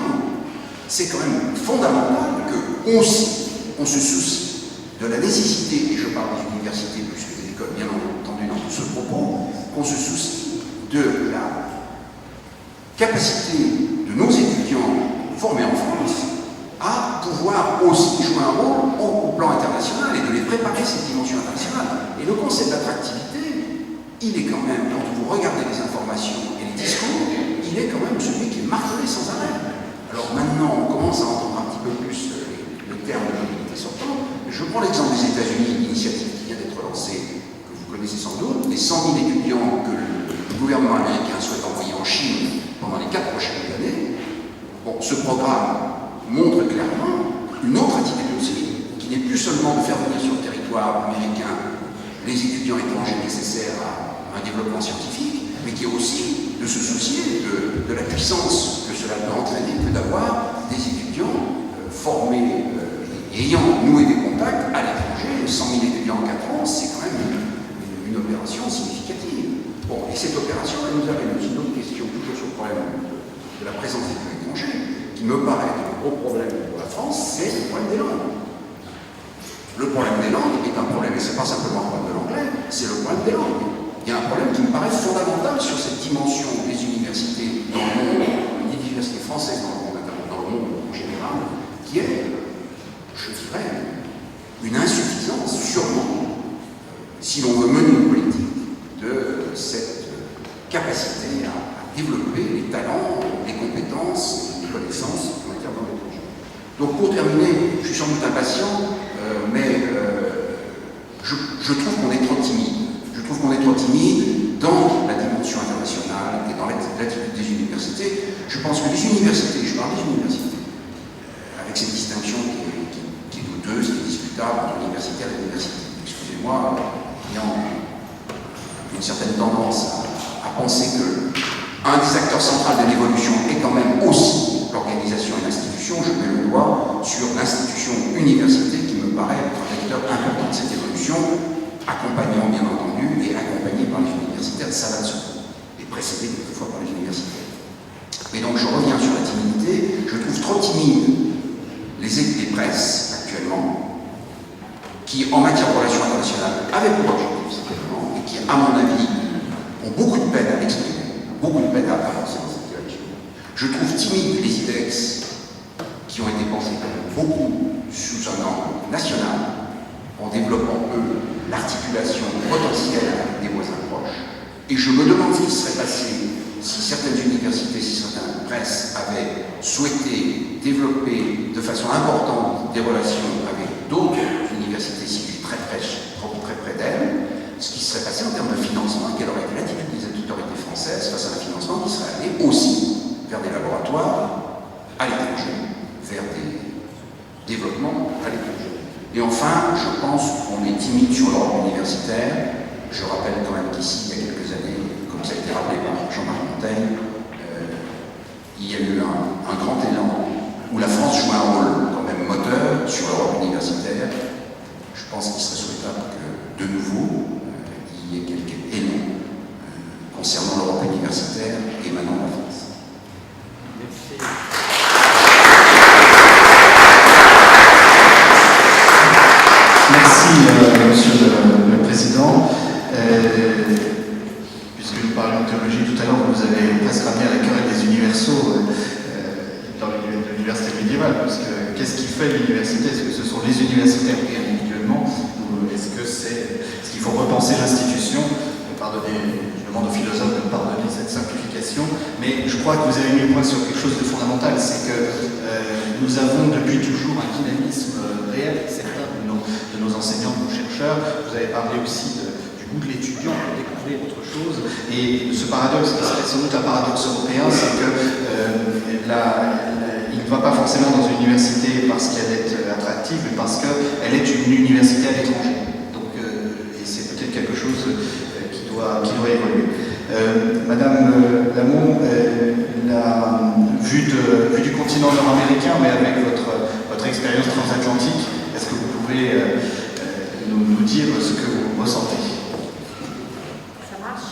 C'est quand même fondamental qu'on se soucie de la nécessité, et je parle des universités plus que des écoles, bien entendu dans tout ce propos, qu'on se soucie de la capacité de nos étudiants formés en France à pouvoir aussi jouer un rôle au plan international et de les préparer cette dimension internationale. Et le concept d'attractivité, il est quand même, quand vous regardez les informations et les discours, il est quand même celui qui est martelé sans arrêt. Alors maintenant, on commence à entendre un petit peu plus le terme de mobilité sortante. Je prends l'exemple des États-Unis, l'initiative qui vient d'être lancée, que vous connaissez sans doute, les 100 000 étudiants que le gouvernement américain souhaite envoyer en Chine pendant les 4 prochaines années. Bon, ce programme montre clairement une autre attitude aussi, qui n'est plus seulement de faire venir sur le territoire américain les étudiants étrangers nécessaires à un développement scientifique, mais qui est aussi de se soucier de la puissance que cela peut entraîner, que d'avoir des étudiants formés et ayant noué des contacts à l'étranger. 100 000 étudiants en 4 ans, c'est quand même une opération significative. Bon, et cette opération, elle nous amène aussi une autre question, toujours sur le problème de la présence des étrangers, qui me paraît un gros problème pour la France, c'est le problème des langues. Le problème des langues est un problème, et ce n'est pas simplement un problème de l'anglais, c'est le problème des langues. Il y a un problème qui me paraît fondamental sur cette dimension des universités dans le monde, des universités françaises dans le monde, notamment dans le monde en général, qui est, je dirais, une insuffisance, sûrement, si l'on veut mener une politique de cette capacité à développer les talents, les compétences, les connaissances en matière d'anglais. Donc pour terminer, je suis sans doute impatient, mais je trouve qu'on est trop timide. Je trouve qu'on est trop timide dans la dimension internationale et dans l'attitude des universités. Je pense que les universités, je parle des universités, avec cette distinction qui est douteuse, qui est discutable entre l'université et l'université. Excusez-moi, ayant une certaine tendance à penser qu'un des acteurs centraux de l'évolution est quand même aussi l'organisation et l'institution, je mets le doigt sur l'institution université qui me paraît être un acteur important de cette évolution, accompagnant bien entendu et accompagné par les universitaires, ça va de soi, et précédé quelquefois par les universitaires. Et donc je reviens sur la timidité, je trouve trop timide les presses actuellement, qui en matière de relations internationales, avec pour objectif certainement, et qui à mon avis ont beaucoup de peine à l'exprimer, beaucoup de peine à avancer dans cette direction. Je trouve timides les IDEX qui ont été pensés beaucoup sous un angle national, en développant eux l'articulation potentielle avec des voisins proches. Et je me demande ce qui serait passé si certaines universités, si certaines presses avaient souhaité développer de façon importante des relations avec d'autres universités civiles très près d'elles, ce qui serait passé en termes de financement et quelle aurait été l'attitude des autorités françaises face à un financement qui serait allé aussi vers des laboratoires à l'étranger, vers des développements à l'étranger. Et enfin, je pense qu'on est timide sur l'Europe universitaire. Je rappelle quand même qu'ici, il y a quelques années, comme ça a été rappelé par Jean-Marc Montaigne, il y a eu un grand élan où la France joue un rôle quand même moteur sur l'Europe universitaire. Je pense qu'il serait souhaitable que, de nouveau, il y ait quelques élans concernant l'Europe universitaire émanant de la France. Merci. Merci, Monsieur le Président. Puisque nous parlions de théologie tout à l'heure, vous avez presque ramené à la querelle des universaux dans l'université médiévale. Parce que qu'est-ce qui fait l'université? Est-ce que ce sont les universitaires pris individuellement, ou est-ce qu'il faut repenser l'institution? Pardonnez, je demande aux philosophes de me pardonner cette simplification, mais je crois que vous avez mis le point sur quelque chose de fondamental, c'est que nous avons depuis toujours un dynamisme réel, certains de nos enseignants, de nos chercheurs. Vous avez parlé aussi du goût de l'étudiant pour découvrir autre chose, et ce paradoxe, qui serait sans doute un paradoxe européen, c'est que il ne va pas forcément dans une université parce qu'elle est attractive, mais parce qu'elle est une université à l'étranger. Donc, et c'est peut-être quelque chose qui doit évoluer. Madame Lamont, vu du continent nord-américain, mais avec votre expérience transatlantique, est-ce que vous pouvez nous dire ce que vous ressentez? Ça marche?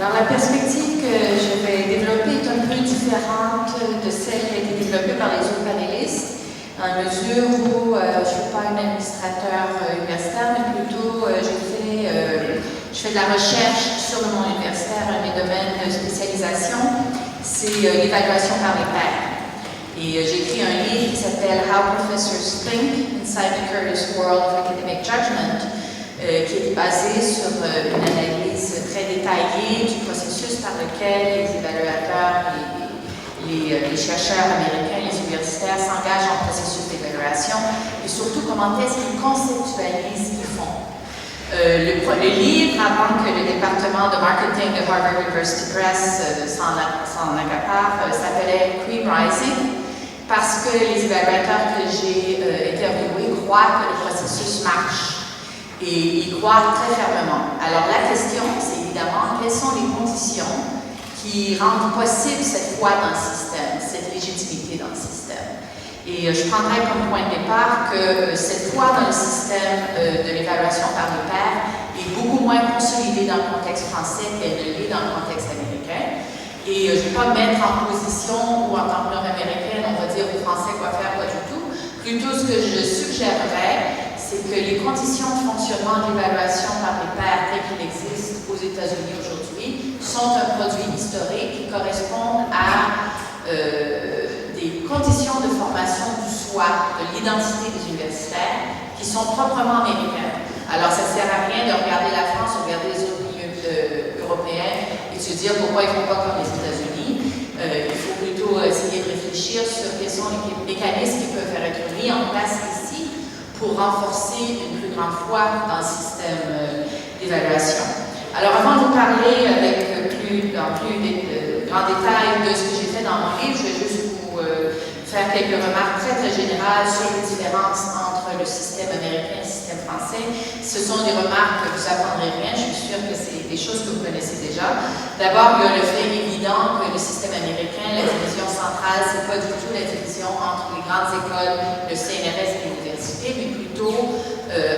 Alors la perspective que je vais développer est un peu différente de celle qui a été développée par les autres panélistes, dans la mesure où je ne suis pas un administrateur universitaire, mais plutôt je fais de la recherche sur le monde universitaire. Un de mes domaines de spécialisation, c'est l'évaluation par les pairs. Et j'ai écrit un livre qui s'appelle How Professors Think Inside the Curtis World of Academic Judgment, qui est basé sur une analyse très détaillée du processus par lequel les évaluateurs, les chercheurs américains, les universitaires s'engagent en processus d'évaluation, et surtout comment est-ce qu'ils conceptualisent ce qu'ils font. Le livre, avant que le département de marketing de Harvard University Press s'en accapare, s'appelait Cream Rising, parce que les évaluateurs que j'ai interviewés croient que le processus marche, et ils croient très fermement. Alors la question, c'est évidemment quelles sont les conditions qui rendent possible cette foi dans le système, cette légitimité dans le système. Et je prendrais comme point de départ que cette foi dans le système de l'évaluation par les pairs est beaucoup moins consolidée dans le contexte français qu'elle ne l'est dans le contexte américain. Et je ne vais pas me mettre en position où, en tant que nord-américaine, on va dire aux Français quoi faire, pas du tout. Plutôt, ce que je suggérerais, c'est que les conditions de fonctionnement de l'évaluation par les pairs telles qu'il existe aux États-Unis aujourd'hui sont un produit historique qui correspondent à des conditions de formation du soi, de l'identité des universitaires, qui sont proprement américaines. Alors, ça ne sert à rien de regarder la France ou regarder les autres milieux européens et de se dire pourquoi ils ne font pas comme les États-Unis. Il faut plutôt essayer de réfléchir sur quels sont les mécanismes qui peuvent être mis en place ici pour renforcer une plus grande foi dans le système d'évaluation. Alors, avant de vous parler dans plus grand détail de ce que j'ai fait dans mon livre, je vais juste vous faire quelques remarques très très générales sur les différences entre le système américain et le système français. Ce sont des remarques que vous apprendrez rien, je suis sûre que c'est des choses que vous connaissez déjà. D'abord, il y a le fait évident que le système américain, la division centrale, c'est pas du tout la division entre les grandes écoles, le CNRS et l'université, mais plutôt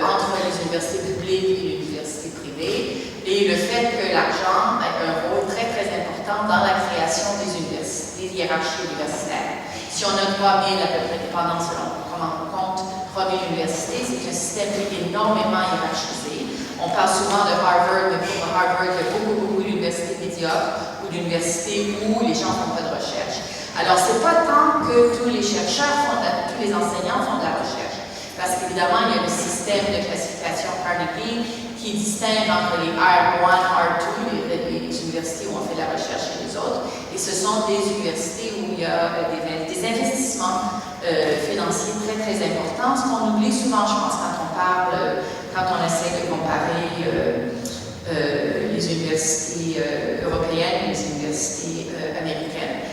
entre les universités publiques et les universités privées. Et le fait que l'argent a un rôle très très important dans la création des universités, des hiérarchies universitaires. Si on a 3000 à peu près dépendants selon comment on compte, 3000 universités, c'est un système qui est énormément hiérarchisé. On parle souvent de Harvard, mais pour Harvard, il y a beaucoup d'universités médiocres ou d'universités où les gens ne font pas de recherche. Alors, c'est pas tant que tous les chercheurs tous les enseignants font de la recherche, parce qu'évidemment, il y a le système de classification Carnegie qui distingue entre les R1, R2, les universités où on fait de la recherche et les autres, et ce sont des universités où il y a des investissements financiers très très importants, ce qu'on oublie souvent, je pense, quand on essaie de comparer les universités européennes et les universités américaines.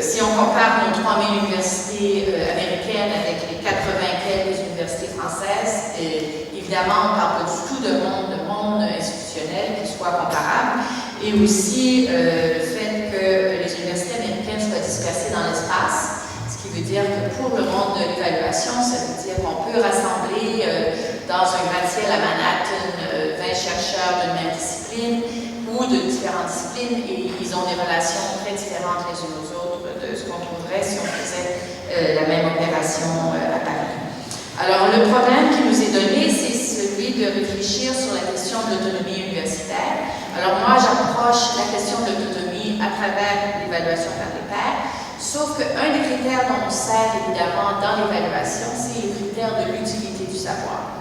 si on compare nos 3000 universités américaines avec les 80 quelques universités françaises, évidemment, on ne parle pas du tout de monde institutionnel qui soit comparable, et aussi le fait que les universités américaines soient dispersées dans l'espace, ce qui veut dire que pour le monde de l'évaluation, ça veut dire qu'on peut rassembler dans un gratte-ciel à Manhattan 20 chercheurs d'une même discipline ou de différentes disciplines, et ils ont des relations très différentes les unes aux autres de ce qu'on trouverait si on faisait la même opération à Paris. Alors, le problème qui nous est donné, c'est celui de réfléchir sur la question de l'autonomie universitaire. Alors, moi, j'approche la question de l'autonomie à travers l'évaluation par les pairs, sauf qu'un des critères dont on sert évidemment dans l'évaluation, c'est les critères de l'utilité du savoir.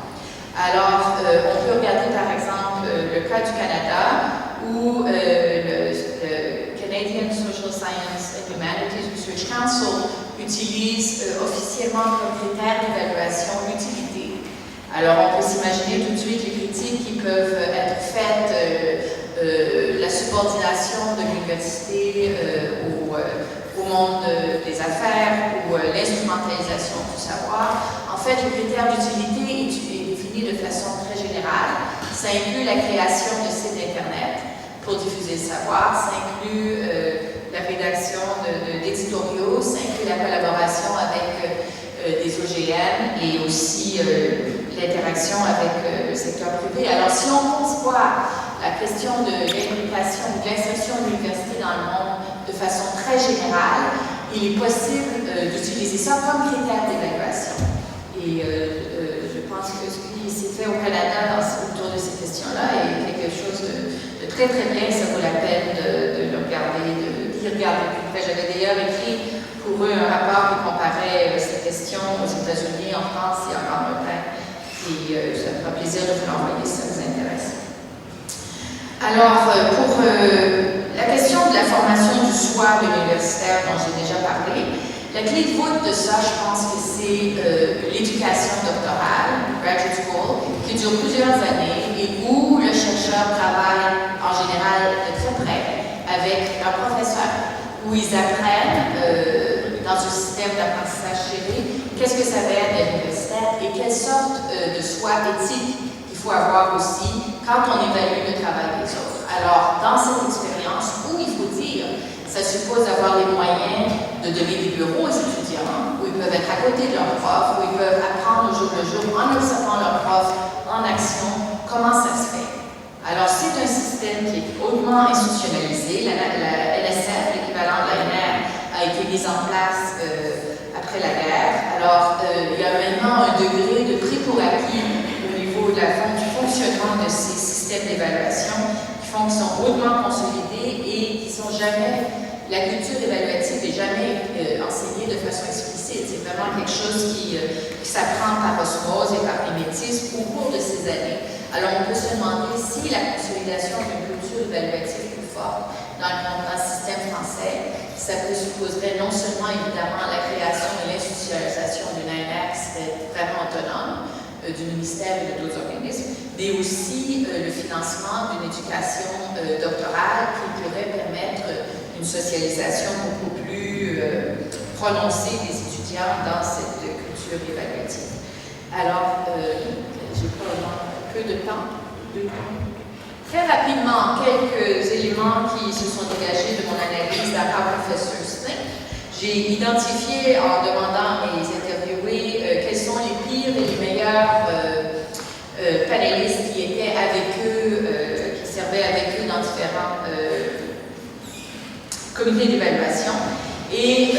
Alors, on peut regarder par exemple le cas du Canada, où le Canadian Social Science and Humanities Research Council utilise officiellement comme critère d'évaluation l'utilité. Alors, on peut s'imaginer tout de suite les critiques qui peuvent être faites, la subordination de l'université au monde des affaires ou l'instrumentalisation du savoir. En fait, le critère d'utilité est défini de façon très générale. Ça inclut la création de sites Internet pour diffuser le savoir, ça inclut la rédaction d'éditoriaux, ça inclut la collaboration avec des OGM et aussi l'interaction avec le secteur privé. Alors, si on conçoit la question de l'implication ou de l'insertion de l'université dans le monde de façon très générale, il est possible d'utiliser ça comme critère d'évaluation. Et je pense que ce qui s'est fait au Canada autour de ces questions-là est quelque chose de très très bien. Ça vaut la peine de le regarder, d'y regarder plus près. J'avais d'ailleurs écrit pour eux un rapport qui comparait ces questions aux États-Unis, en France et en Grande-Bretagne. Et ça me fera plaisir de vous l'envoyer si ça vous intéresse. Alors, pour la question de la formation du soir de l'universitaire dont j'ai déjà parlé, la clé de voûte de ça, je pense que c'est l'éducation doctorale, graduate school, qui dure plusieurs années et où le chercheur travaille en général de très près avec un professeur, où ils apprennent dans un système d'apprentissage chéri qu'est-ce que ça va être d'être universitaire et quelle sorte de soi éthique il faut avoir aussi quand on évalue le travail des autres. Alors, dans cette expérience, où il faut dire, ça suppose d'avoir les moyens de donner des bureaux aux étudiants, où ils peuvent être à côté de leurs profs, où ils peuvent apprendre au jour le jour en observant leurs profs en action, comment ça se fait. Alors, c'est un système qui est hautement institutionnalisé. La NSF, l'équivalent de l'ANR, a été mise en place après la guerre. Alors, il y a maintenant un degré de pris pour acquis au niveau du fonctionnement de ces systèmes d'évaluation qui sont hautement consolidés et qui sont jamais, la culture évaluative n'est jamais enseignée de façon explicite. C'est vraiment quelque chose qui s'apprend par osmose et par mimétisme au cours de ces années. Alors, on peut se demander si la consolidation d'une culture évaluative plus forte dans le système français, ça présupposerait non seulement évidemment la création et l'institutionnalisation d'une ANR qui serait vraiment autonome, du ministère et de d'autres organismes, mais aussi le financement d'une éducation doctorale qui pourrait permettre une socialisation beaucoup plus prononcée des étudiants dans cette culture évaluative. Alors, j'ai probablement peu de temps. Très rapidement, quelques éléments qui se sont dégagés de mon analyse d'après professeur Smith. J'ai identifié en demandant à mes interviewés quels sont les pires et les meilleurs panélistes qui étaient avec eux, qui servaient avec eux dans différents comités d'évaluation et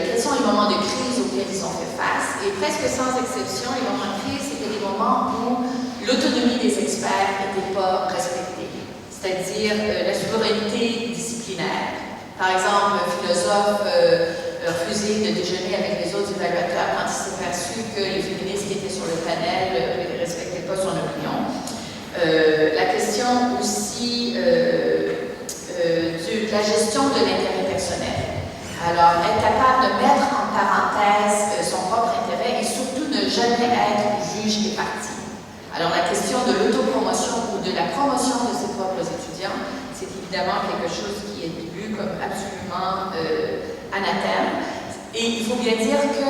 quels sont les moments de crise auxquels ils ont fait face. Et presque sans exception, les moments de crise, c'était des moments où l'autonomie des experts n'était pas respectée, c'est-à-dire la souveraineté disciplinaire. Par exemple, un philosophe refusait de déjeuner avec les autres évaluateurs quand il s'est perçu que les féministes qui étaient sur le panel ne respectaient pas son opinion. La question aussi de la gestion de l'intérêt personnel. Alors, être capable de mettre en parenthèse son propre intérêt et surtout ne jamais être juge et parti. Alors, la question de l'autopromotion ou de la promotion de ses propres étudiants, c'est évidemment quelque chose qui est vu comme absolument anathème. Et il faut bien dire que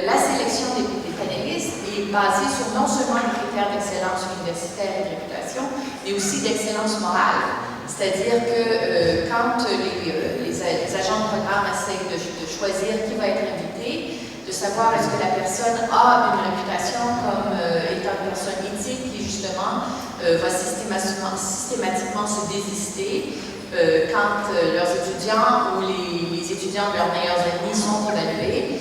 la sélection des panélistes est basée sur non seulement les critères d'excellence universitaire et de réputation, mais aussi d'excellence morale. C'est-à-dire que quand les agents de programme essayent de choisir qui va être invité, de savoir est-ce que la personne a une réputation comme étant une personne éthique qui justement va systématiquement se désister quand leurs étudiants ou les étudiants de leurs meilleurs amis sont évalués.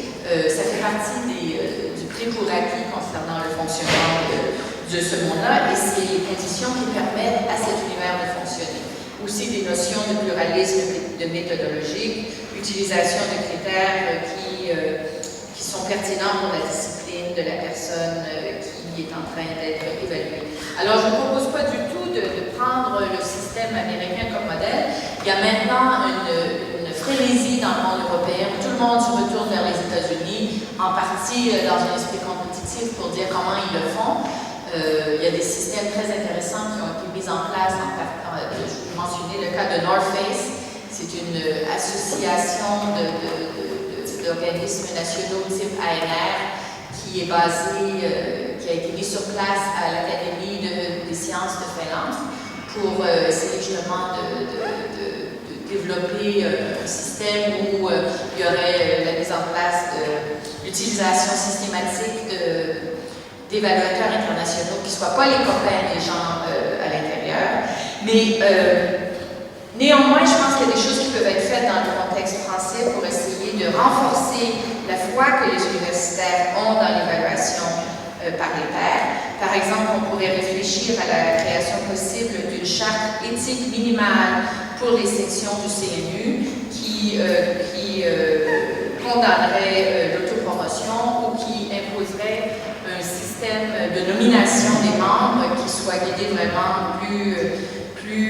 Ça fait partie du prix pour acquis concernant le fonctionnement de ce monde-là et c'est les conditions qui permettent à cet univers de fonctionner. Aussi des notions de pluralisme de méthodologique, utilisation de critères qui sont pertinents pour la discipline de la personne qui est en train d'être évaluée. Alors, je ne propose pas du tout de prendre le système américain comme modèle. Il y a maintenant une frénésie dans le monde européen. Tout le monde se retourne vers les États-Unis, en partie dans un esprit compétitif pour dire comment ils le font. Il y a des systèmes très intéressants qui ont été mis en place. Je vous mentionnais le cas de North Face. C'est une association d'organismes nationaux type ANR qui est basée, qui a été mise sur place à l'Académie des sciences de Finlande pour essayer justement de développer un système où il y aurait la mise en place de l'utilisation systématique d'évaluateurs internationaux qui ne soient pas les copains des gens à l'intérieur. Mais néanmoins, je pense qu'il y a des choses qui peuvent être faites dans le contexte français pour essayer de renforcer la foi que les universitaires ont dans l'évaluation par les pairs. Par exemple, on pourrait réfléchir à la création possible d'une charte éthique minimale pour les sections du CNU qui condamnerait l'autopromotion ou qui imposerait un système de nomination des membres qui soit guidé vraiment de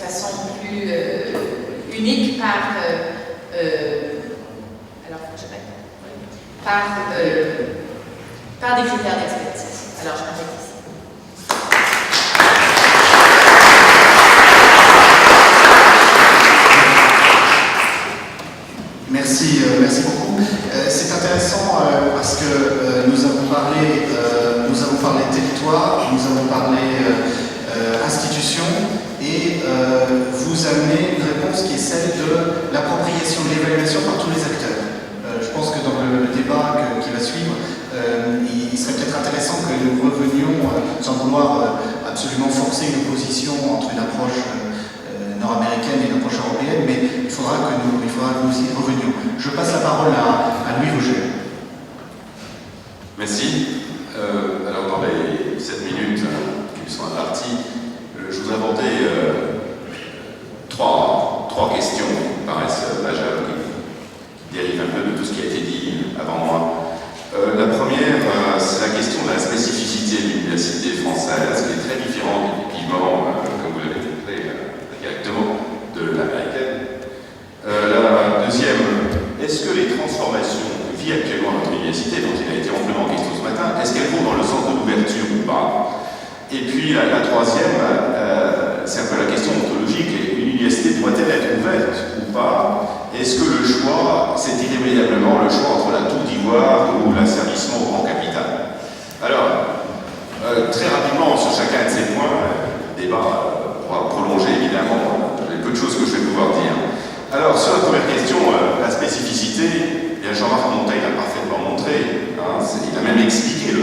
façon plus unique par des critères d'expertise. Alors, je m'arrête ici. Merci beaucoup. C'est intéressant parce que nous avons parlé territoire, nous avons parlé institution et vous amenez une réponse qui est celle de l'appropriation de l'évaluation par tous les acteurs. Je pense que dans le débat qui va suivre, il serait peut-être intéressant que nous revenions, sans vouloir absolument forcer une opposition entre une approche nord-américaine et une approche européenne, mais il faudra que nous y revenions. Je passe la parole à Louis Vogel. Merci. Alors dans les 7 minutes qui me sont imparties, je vous abordais trois questions qui paraissent majeures, qui dérivent un peu de tout ce qui a été dit avant moi. La première, c'est la question de la spécificité de l'université française, qui est très différente, effectivement, comme vous l'avez montré directement, de l'américaine. La deuxième, est-ce que les transformations que vit actuellement notre université, dont il a été amplement question ce matin, est-ce qu'elles vont dans le sens de l'ouverture ou pas? Et puis la troisième, c'est un peu la question ontologique, une université doit-elle être ouverte ou pas? Est-ce que le choix, c'est irrémédiablement le choix entre la tour d'ivoire ou l'asservissement au grand capital? Alors, très rapidement sur chacun de ces points, le débat pourra prolonger évidemment, j'ai peu de choses que je vais pouvoir dire. Alors, sur la première question, la spécificité, bien Jean-Marc Montaigne l'a parfaitement montré, hein, il a même expliqué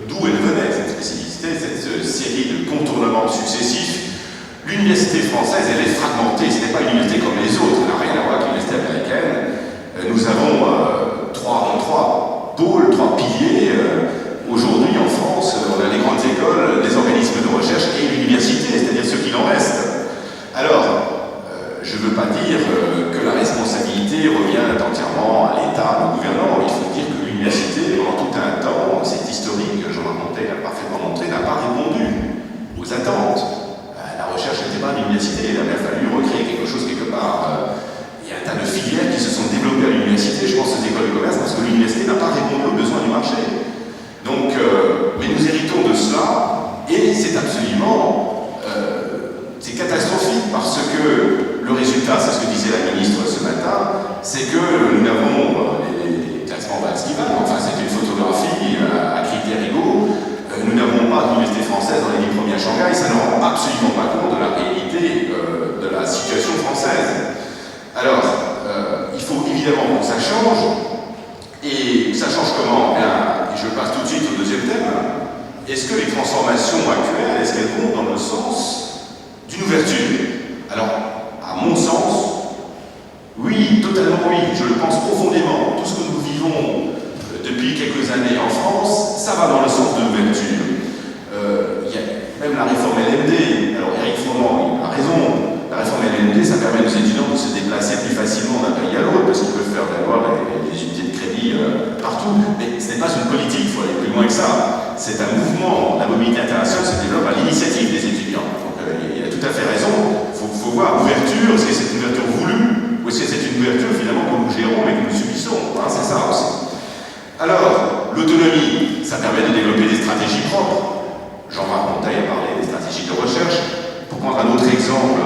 d'où elle venait, cette spécificité, cette série de contournements successifs. L'université française, elle est fragmentée, ce n'est pas une université comme les autres, elle n'a rien à voir avec l'université américaine. Nous avons trois pôles, trois piliers. Aujourd'hui, en France, on a les grandes écoles, les organismes de recherche et l'université, c'est-à-dire ce qu'il en reste. Alors, je ne veux pas dire que la responsabilité revient entièrement à l'État, au gouvernement. Il faut dire que l'université, pendant tout un temps, c'est historique, Jean-Marc Montaigne l'a parfaitement montré, n'a pas répondu aux attentes. La recherche n'était pas à l'université, il a bien fallu recréer quelque chose quelque part. Il y a un tas de filières qui se sont développées à l'université, je pense aux écoles de commerce, parce que l'université n'a pas répondu aux besoins du marché. Donc, mais nous héritons de cela, et c'est absolument c'est catastrophique, parce que le résultat, c'est ce que disait la ministre ce matin, est-ce que les transformations actuelles, est-ce qu'elles vont dans le sens d'une ouverture? Alors, à mon sens, oui, totalement oui, je le pense profondément. Tout ce que nous vivons depuis quelques années en France, ça va dans le sens de l'ouverture. Il y a même la réforme LMD. Alors Eric Froment, il a raison. La réforme LMD, ça permet aux étudiants de se déplacer plus facilement d'un pays à l'autre, parce qu'ils peuvent faire valoir les unités de crédit partout. Mais ce n'est pas une politique, il faut aller plus loin que ça. C'est un mouvement. La mobilité internationale se développe à l'initiative des étudiants. Donc il a tout à fait raison. Il faut voir ouverture, est-ce que c'est une ouverture voulue, ou est-ce que c'est une ouverture finalement que nous gérons et que nous subissons, hein, c'est ça aussi. Alors, l'autonomie, ça permet de développer des stratégies propres. Jean-Marc Monteil a parlé des stratégies de recherche. Pour prendre un autre exemple,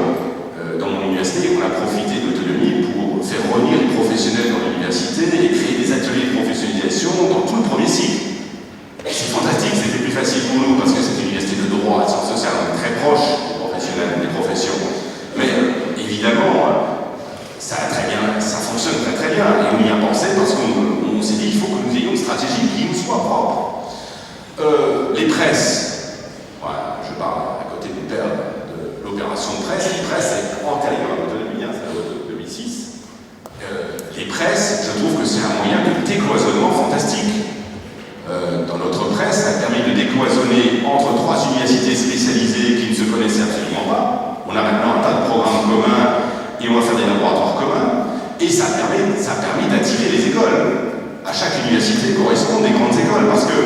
dans mon université, on a profité de l'autonomie pour faire revenir les professionnels dans l'université et créer des ateliers de professionnalisation dans tout le premier cycle. C'est fantastique, c'était plus facile pour nous parce que c'est une université de droit et de sciences sociales, on est très proche des professionnels, des professions. Mais évidemment, ça fonctionne très très bien. Et on y a pensé parce qu'on s'est dit qu'il faut que nous ayons une stratégie qui nous soit propre. Les presses, voilà, je parle à côté du père de l'opération de presse. Les presses, c'est antérieur à l'autonomie, c'est la loi de 2006. Les presses, je trouve que c'est un moyen de décloisonnement fantastique. Dans notre presse, ça a permis de décloisonner entre 3 universités spécialisées qui ne se connaissaient absolument pas. On a maintenant un tas de programmes communs et on va faire des laboratoires communs. Et ça a permis d'attirer les écoles. À chaque université correspondent des grandes écoles, parce que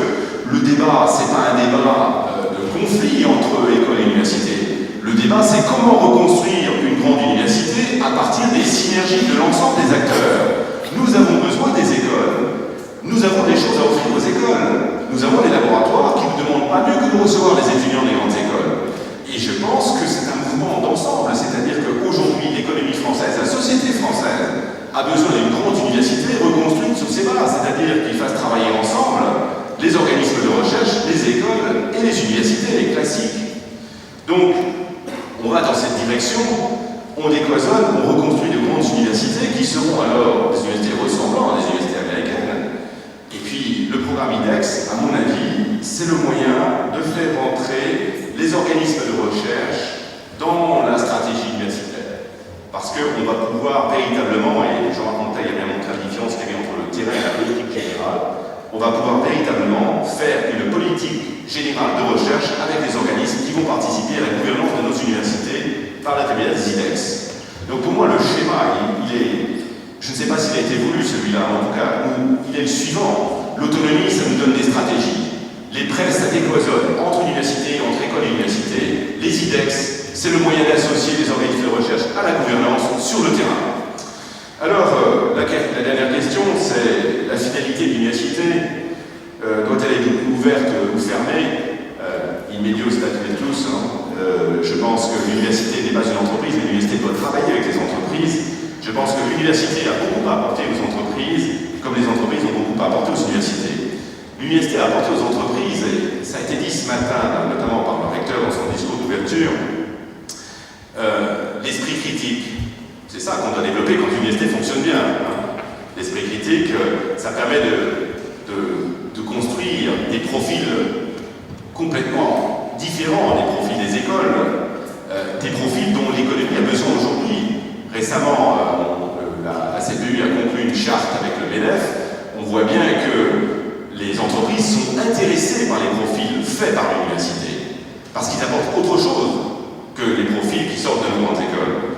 le débat, c'est pas un débat de conflit entre écoles et universités. Le débat, c'est comment reconstruire une grande université à partir des synergies de l'ensemble des acteurs. Nous avons besoin des écoles. Nous avons des choses à offrir aux écoles. Nous avons des laboratoires qui ne demandent pas mieux que de recevoir les étudiants des grandes écoles. Et je pense que c'est un mouvement d'ensemble, c'est-à-dire qu'aujourd'hui, l'économie française, la société française, a besoin d'une grande université reconstruite sur ses bases, c'est-à-dire qu'il fasse travailler ensemble les organismes de recherche, les écoles et les universités, les classiques. Donc, on va dans cette direction, on décloisonne, on reconstruit de grandes universités qui seront alors des universités ressemblant à des universités américaines. Et puis, le programme IDEX, à mon avis, c'est le moyen de faire rentrer les organismes de recherche dans la stratégie universitaire. Parce qu'on va pouvoir véritablement, et Jean-Marc Monteil a bien montré la différence qu'il y avait entre le terrain et la politique générale, on va pouvoir véritablement faire une politique générale de recherche avec les organismes qui vont participer à la gouvernance de nos universités par l'intermédiaire des IDEX. Donc pour moi, le schéma, il est, je ne sais pas s'il a été voulu celui-là, en tout cas, il est le suivant. L'autonomie, ça nous donne des stratégies. Les presses, ça décloisonne entre universités, entre écoles et universités. Les IDEX, c'est le moyen d'associer les organismes de recherche à la gouvernance sur le terrain. Alors, la dernière question, c'est la finalité de l'université. Doit-elle être ouverte ou fermée? In medio statuetus. Je pense que l'université n'est pas une entreprise, mais l'université doit travailler avec les entreprises. Je pense que l'université a beaucoup à apporter aux entreprises, comme les entreprises ont beaucoup à apporter aux universités. L'université a apporté aux entreprises, et ça a été dit ce matin, notamment par le recteur dans son discours d'ouverture, l'esprit critique. C'est ça qu'on doit développer quand l'université fonctionne bien. Hein. L'esprit critique, ça permet de construire des profils complètement différents des profils des écoles, des profils dont l'économie a besoin aujourd'hui. Récemment, la CPU a conclu une charte avec le MEDEF. On voit bien que les entreprises sont intéressées par les profils faits par l'université, parce qu'ils apportent autre chose que les profils qui sortent de nos grandes écoles.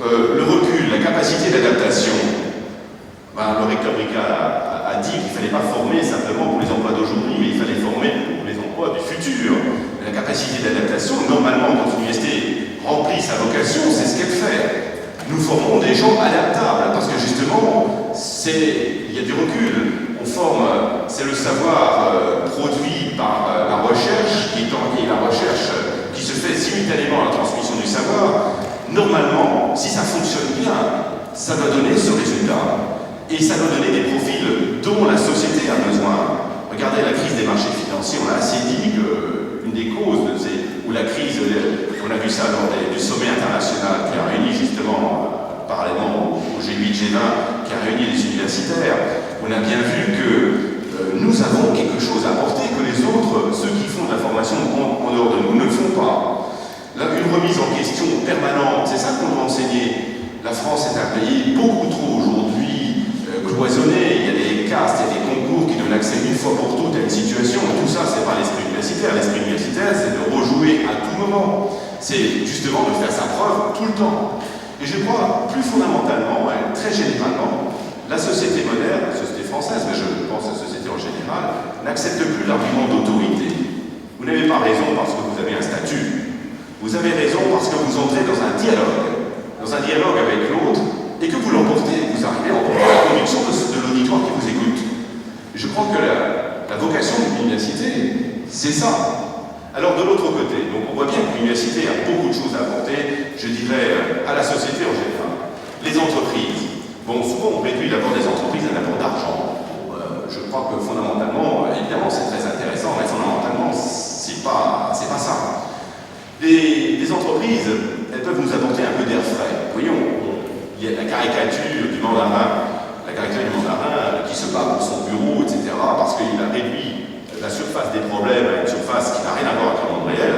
Le recul, la capacité d'adaptation. Le recteur Bricard a dit qu'il ne fallait pas former simplement pour les emplois d'aujourd'hui, mais il fallait former pour les emplois du futur. La capacité d'adaptation, normalement, quand une université remplit sa vocation, c'est ce qu'elle fait. Nous formons des gens adaptables, parce que justement, il y a du recul. On forme, c'est le savoir produit par la recherche, et la recherche qui se fait simultanément à la transmission du savoir. Normalement, si ça fonctionne bien, ça doit donner ce résultat. Et ça doit donner des profils dont la société a besoin. Regardez la crise des marchés financiers, on a assez dit qu'une des causes ou la crise, on a vu ça lors du sommet international qui a réuni justement, parallèlement au G8, G20, qui a réuni les universitaires. On a bien vu que nous avons quelque chose à apporter que les autres, ceux qui font de la heurte à une situation, et tout ça, c'est pas l'esprit universitaire. L'esprit universitaire, c'est de rejouer à tout moment. C'est justement de faire sa preuve tout le temps. Et je crois, plus fondamentalement, et très généralement, la société moderne, la société française, mais je pense à la société en général, n'accepte plus l'argument d'autorité. Vous n'avez pas raison parce que vous avez un statut. Vous avez raison parce que vous entrez dans un dialogue avec l'autre, et que vous l'emportez, vous arrivez à emporter la conviction de l'auditoire qui vous écoute. Je crois que la vocation de l'université, c'est ça. Alors de l'autre côté, donc on voit bien que l'université a beaucoup de choses à apporter, je dirais, à la société en général. Les entreprises. Bon, souvent on réduit l'apport des entreprises à l'apport d'argent. Je crois que fondamentalement, évidemment c'est très intéressant, mais fondamentalement c'est pas ça. Les entreprises, elles peuvent nous apporter un peu d'air frais. Voyons, il y a la caricature du mandarin qui se bat pour son bureau, etc., parce qu'il a réduit la surface des problèmes à une surface qui n'a rien à voir avec le monde réel.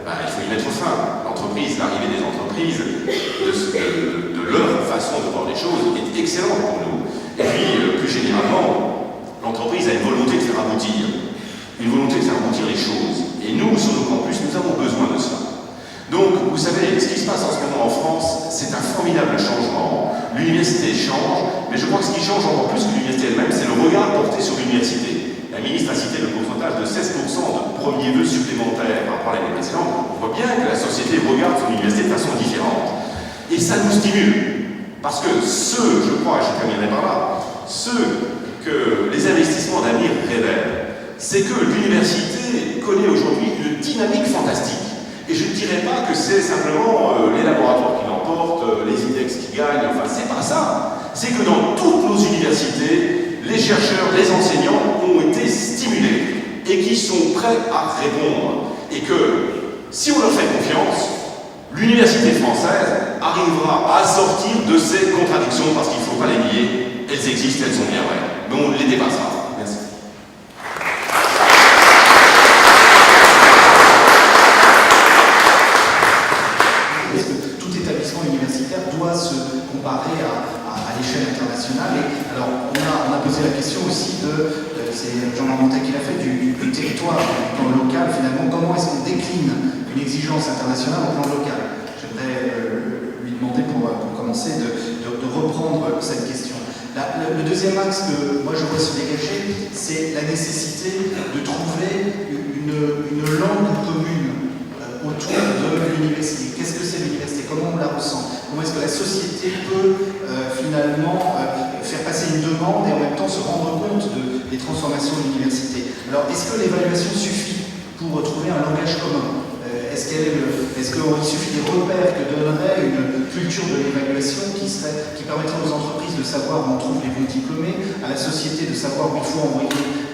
Ben, il faut y mettre fin. L'arrivée des entreprises, de leur façon de voir les choses, est excellente pour nous. Et puis, plus généralement, l'entreprise a une volonté de faire aboutir les choses. Et nous, sur nos campus, nous avons besoin de ça. Donc, vous savez, ce qui se passe en ce moment en France, c'est un formidable changement. L'université change, mais je crois que ce qui change encore plus que l'université elle-même, c'est le regard porté sur l'université. La ministre a cité le pourcentage de 16% de premiers vœux supplémentaires par rapport à l'année précédente. On voit bien que la société regarde son université de façon différente. Et ça nous stimule. Parce que je crois, et je terminerai par là, que les investissements d'avenir révèlent, c'est que l'université connaît aujourd'hui une dynamique fantastique. Et je ne dirais pas que c'est simplement les laboratoires qui l'emportent, les index qui gagnent, enfin c'est pas ça. C'est que dans toutes nos universités, les chercheurs, les enseignants ont été stimulés et qui sont prêts à répondre. Et que si on leur fait confiance, l'université française arrivera à sortir de ces contradictions parce qu'il ne faut pas les nier, elles existent, elles sont bien vraies. Mais on les dépassera. Merci. Doit se comparer à l'échelle internationale. Et alors, on a posé la question aussi c'est Jean-Marc Montet qui l'a fait, du territoire, du plan local, finalement, comment est-ce qu'on décline une exigence internationale au plan local? J'aimerais lui demander pour commencer de reprendre cette question. Le deuxième axe que moi je vois se dégager, c'est la nécessité de trouver une langue commune autour de l'université. Qu'est-ce que c'est l'université? Comment on la ressent? Comment est-ce que la société peut finalement faire passer une demande et en même temps se rendre compte des transformations de l'université? Alors, est-ce que l'évaluation suffit pour trouver un langage commun? Est-ce qu'il suffit des repères que donnerait une culture de l'évaluation qui permettrait aux entreprises de savoir où on trouve les bons diplômés, à la société de savoir où il faut envoyer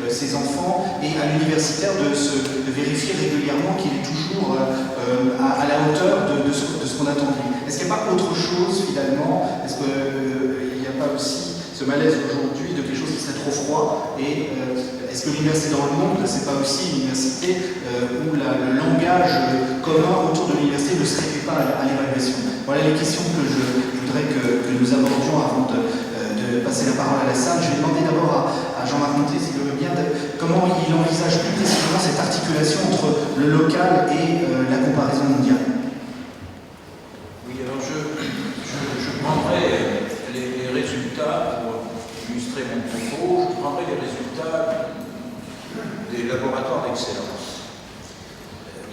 ses enfants, et à l'universitaire de vérifier régulièrement qu'il est toujours à la hauteur de ce qu'on attend de lui? Est-ce qu'il n'y a pas autre chose finalement? Est-ce qu'il n'y a pas aussi ce malaise aujourd'hui de quelque chose qui serait trop froid? Et est-ce que l'université dans le monde, c'est pas aussi une université où le langage commun autour de l'université ne se réduit pas à l'évaluation? Voilà les questions que je voudrais que nous abordions avant de passer la parole à la salle. Je vais demander d'abord à Jean-Marc Montet, s'il le veut bien, comment il envisage plus précisément cette articulation entre le local et la comparaison mondiale. Oui, alors je prendrai les résultats pour illustrer mon propos. Je prendrai les résultats des laboratoires d'excellence.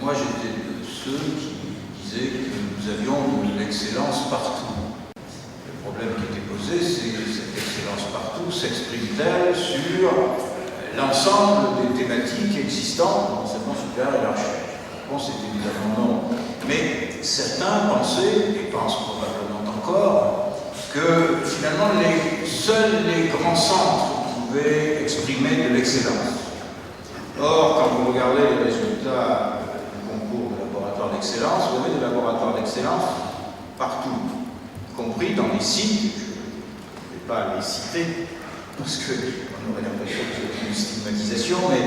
Moi, j'étais de ceux qui disaient que nous avions de l'excellence partout. Le problème qui était posé, c'est que cette excellence partout s'exprime-t-elle sur l'ensemble des thématiques existantes dans l'enseignement supérieur et la recherche? La réponse est évidemment non. Mais certains pensaient, et pensent probablement encore, que finalement seuls les grands centres pouvaient exprimer de l'excellence. Or, quand vous regardez les résultats du concours de laboratoire d'excellence, vous avez des laboratoires d'excellence partout, y compris dans les sites. Je ne vais pas les citer, parce qu'on aurait l'impression que c'est une stigmatisation, mais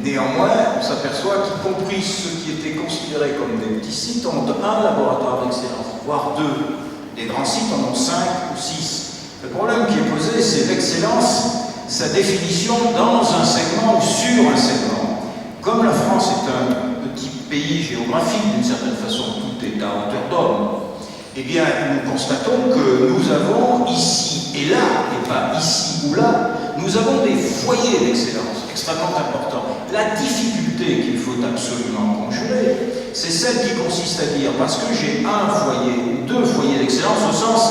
néanmoins, on s'aperçoit qu'y compris ceux qui étaient considérés comme des petits sites ont un laboratoire d'excellence, voire deux. Les grands sites en ont 5 ou 6. Le problème qui est posé, c'est l'excellence sa définition dans un segment ou sur un segment. Comme la France est un petit pays géographique, d'une certaine façon, tout est à hauteur d'homme, eh bien, nous constatons que nous avons ici et là, et pas ici ou là, nous avons des foyers d'excellence extrêmement importants. La difficulté qu'il faut absolument conjurer, c'est celle qui consiste à dire, parce que j'ai un foyer ou deux foyers d'excellence, au sens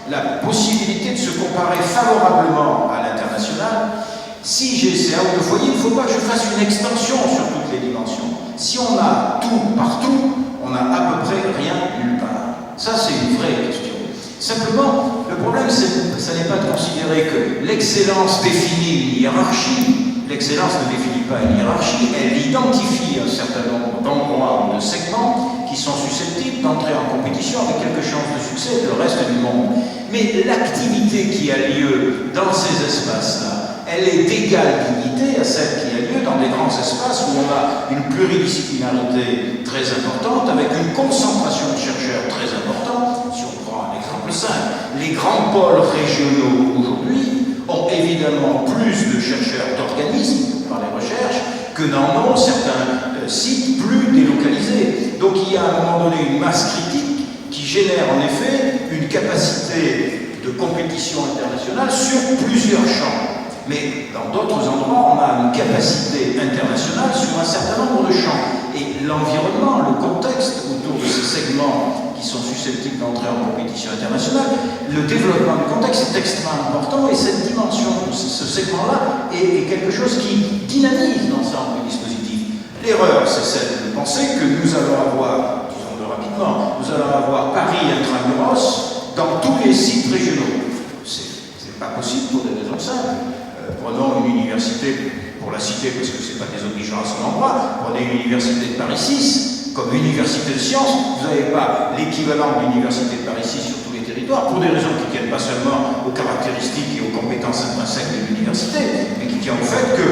la possibilité de se comparer favorablement à l'international, si j'ai ces un ou deux foyers, il ne faut pas que je fasse une extension sur toutes les dimensions. Si on a tout partout, on n'a à peu près rien nulle part. Ça, c'est une vraie question. Simplement, le problème, ça n'est pas de considérer que l'excellence définit une hiérarchie. L'excellence ne définit pas une hiérarchie, elle identifie un certain nombre d'endroits ou de segments qui sont susceptibles d'entrer en compétition avec quelques chances de succès avec le reste du monde. Mais l'activité qui a lieu dans ces espaces-là, elle est d'égale dignité à celle qui a lieu dans des grands espaces où on a une pluridisciplinarité très importante, avec une concentration de chercheurs très importante. Si on prend un exemple simple, les grands pôles régionaux aujourd'hui ont évidemment plus de chercheurs d'organismes par les recherches que n'en ont certains sites plus délocalisés. Donc il y a à un moment donné une masse critique qui génère en effet une capacité de compétition internationale sur plusieurs champs. Mais dans d'autres endroits, on a une capacité internationale sur un certain nombre de champs. Et l'environnement, le contexte autour de ces segments qui sont susceptibles d'entrer en compétition internationale, le développement du contexte est extrêmement important et cette dimension, ce segment-là, est quelque chose qui dynamise l'ensemble du dispositif. L'erreur, c'est celle de penser que nous allons avoir, disons-le rapidement, nous allons avoir Paris intramuros dans tous les sites régionaux. C'est pas possible pour des raisons simples. Prenons une université, pour la citer parce que ce n'est pas désobligeant à son endroit, prenez une université de Paris 6 comme université de sciences, vous n'avez pas l'équivalent de l'université de Paris 6 sur tous les territoires, pour des raisons qui ne tiennent pas seulement aux caractéristiques et aux compétences intrinsèques de l'université, mais qui tiennent au fait que,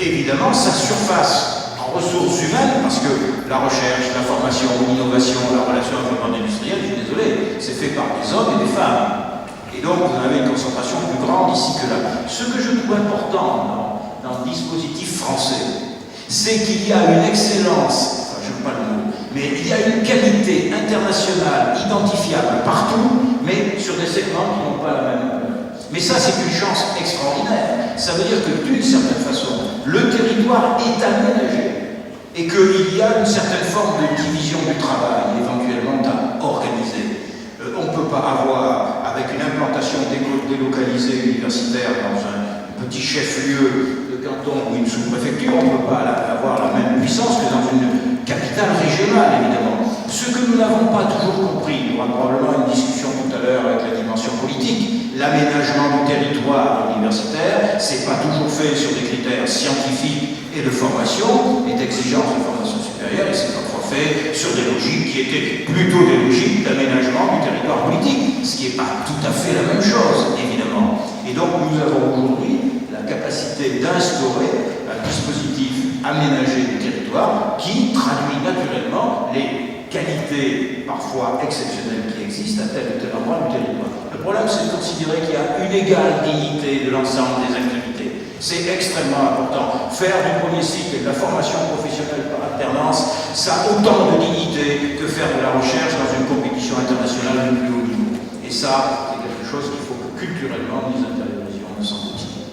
évidemment, sa surface en ressources humaines, parce que la recherche, la formation, l'innovation, la relation avec le monde industriel, je suis désolé, c'est fait par des hommes et des femmes. Et donc, vous avez une concentration plus grande ici que là. Ce que je trouve important dans le dispositif français, c'est qu'il y a une excellence, enfin, je n'aime pas le mot, mais il y a une qualité internationale identifiable partout, mais sur des segments qui n'ont pas la même ampleur. Mais ça, c'est une chance extraordinaire. Ça veut dire que, d'une certaine façon, le territoire est aménagé et qu'il y a une certaine forme de division du travail, éventuellement à organiser. On ne peut pas avoir, avec une implantation délocalisée universitaire dans un petit chef-lieu de canton ou une sous-préfecture, on ne peut pas avoir la même puissance que dans une capitale régionale, évidemment. Ce que nous n'avons pas toujours compris, il y aura probablement une discussion tout à l'heure avec la dimension politique, l'aménagement du territoire universitaire, c'est pas toujours fait sur des critères scientifiques et de formation, et d'exigence de formation supérieure, et c'est parfois fait sur des logiques qui étaient plutôt des logiques d'aménagement du territoire politique, ce qui n'est pas tout à fait la même chose, évidemment. Et donc nous avons aujourd'hui la capacité d'instaurer un dispositif aménagé du territoire qui traduit naturellement les qualités parfois exceptionnelles qui existent à tel ou tel endroit du territoire. Le problème, c'est de considérer qu'il y a une égale dignité de l'ensemble des activités. C'est extrêmement important. Faire du premier cycle et de la formation professionnelle par alternance, ça a autant de dignité que faire de la recherche dans une compétition internationale du plus haut niveau. Et ça, c'est quelque chose qu'il faut que culturellement nous intériorisions, me semble-t-il.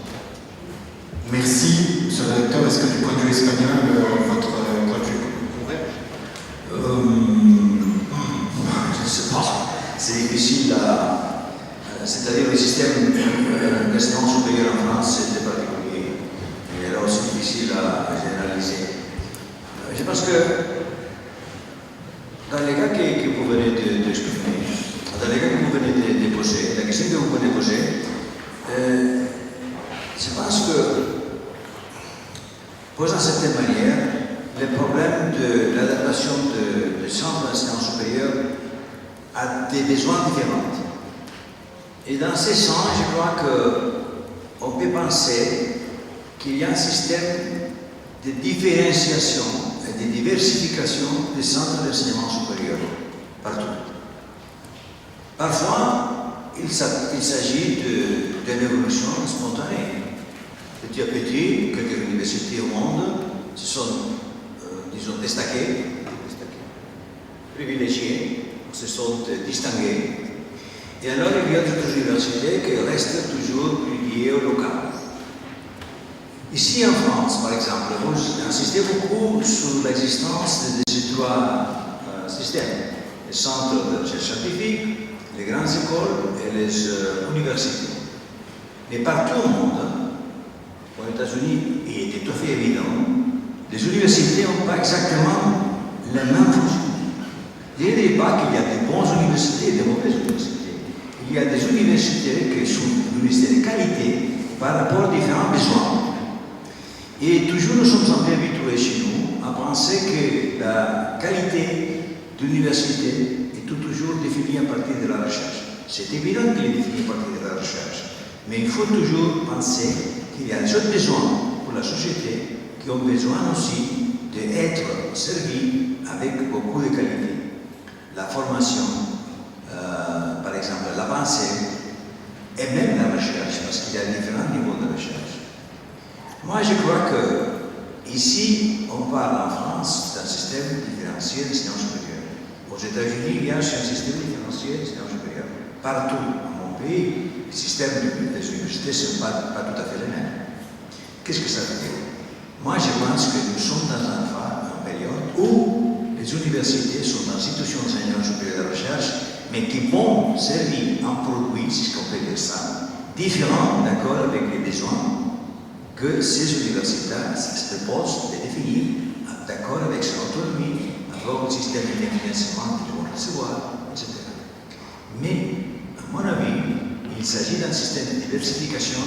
Merci, monsieur le directeur. Est-ce que du point de vue espagnol, votre point de vue je ne sais pas. C'est difficile à... C'est-à-dire le système d'enseignement supérieur en France, c'est particulier. Et alors c'est difficile à généraliser. Je pense que dans les cas que vous venez d'exprimer, dans les cas que vous venez de poser, la question que vous venez de poser, je pense que pose en certaine manière le problème de l'adaptation de centres d'enseignement supérieur à des besoins différents. Et dans ce sens, je crois qu'on peut penser qu'il y a un système de différenciation et de diversification des centres d'enseignement supérieur partout. Parfois, il s'agit d'une évolution spontanée. Petit à petit, quelques universités au monde se sont, disons, destaquées, privilégiées, se sont distinguées. Et alors, il y a d'autres universités qui restent toujours liées au local. Ici en France, par exemple, vous insistez beaucoup sur l'existence de ces trois systèmes. Les centres de recherche scientifique, les grandes écoles et les universités. Mais partout au monde, aux États-Unis, il est tout à fait évident, les universités n'ont pas exactement la même fonction. Je ne dis pas qu'il y a des bonnes universités et des mauvaises universités. Il y a des universités qui sont des universités de qualité par rapport aux différents besoins. Et toujours nous sommes un peu habitués chez nous à penser que la qualité de l'université est toujours définie à partir de la recherche. C'est évident qu'elle est définie à partir de la recherche, mais il faut toujours penser qu'il y a des autres besoins pour la société qui ont besoin aussi d'être servis avec beaucoup de qualité. La formation, par exemple, la pensée, et même la recherche, parce qu'il y a différents niveaux de recherche. Moi, je crois que ici, on parle en France d'un système différencié d'enseignement supérieur. Aux États-Unis, il y a un système différencié d'enseignement supérieur. Partout, dans mon pays, les systèmes des universités ne sont pas tout à fait les mêmes. Qu'est-ce que ça veut dire? Moi, je pense que nous sommes dans une période où les universités sont des institutions d'enseignement supérieur de recherche, mais qui vont servir un produit, si je peux dire ça, différent, d'accord, avec les besoins que ces universités se proposent de définir, d'accord avec son autonomie, avec le système de financement qu'ils vont recevoir, etc. Mais, à mon avis, il s'agit d'un système de diversification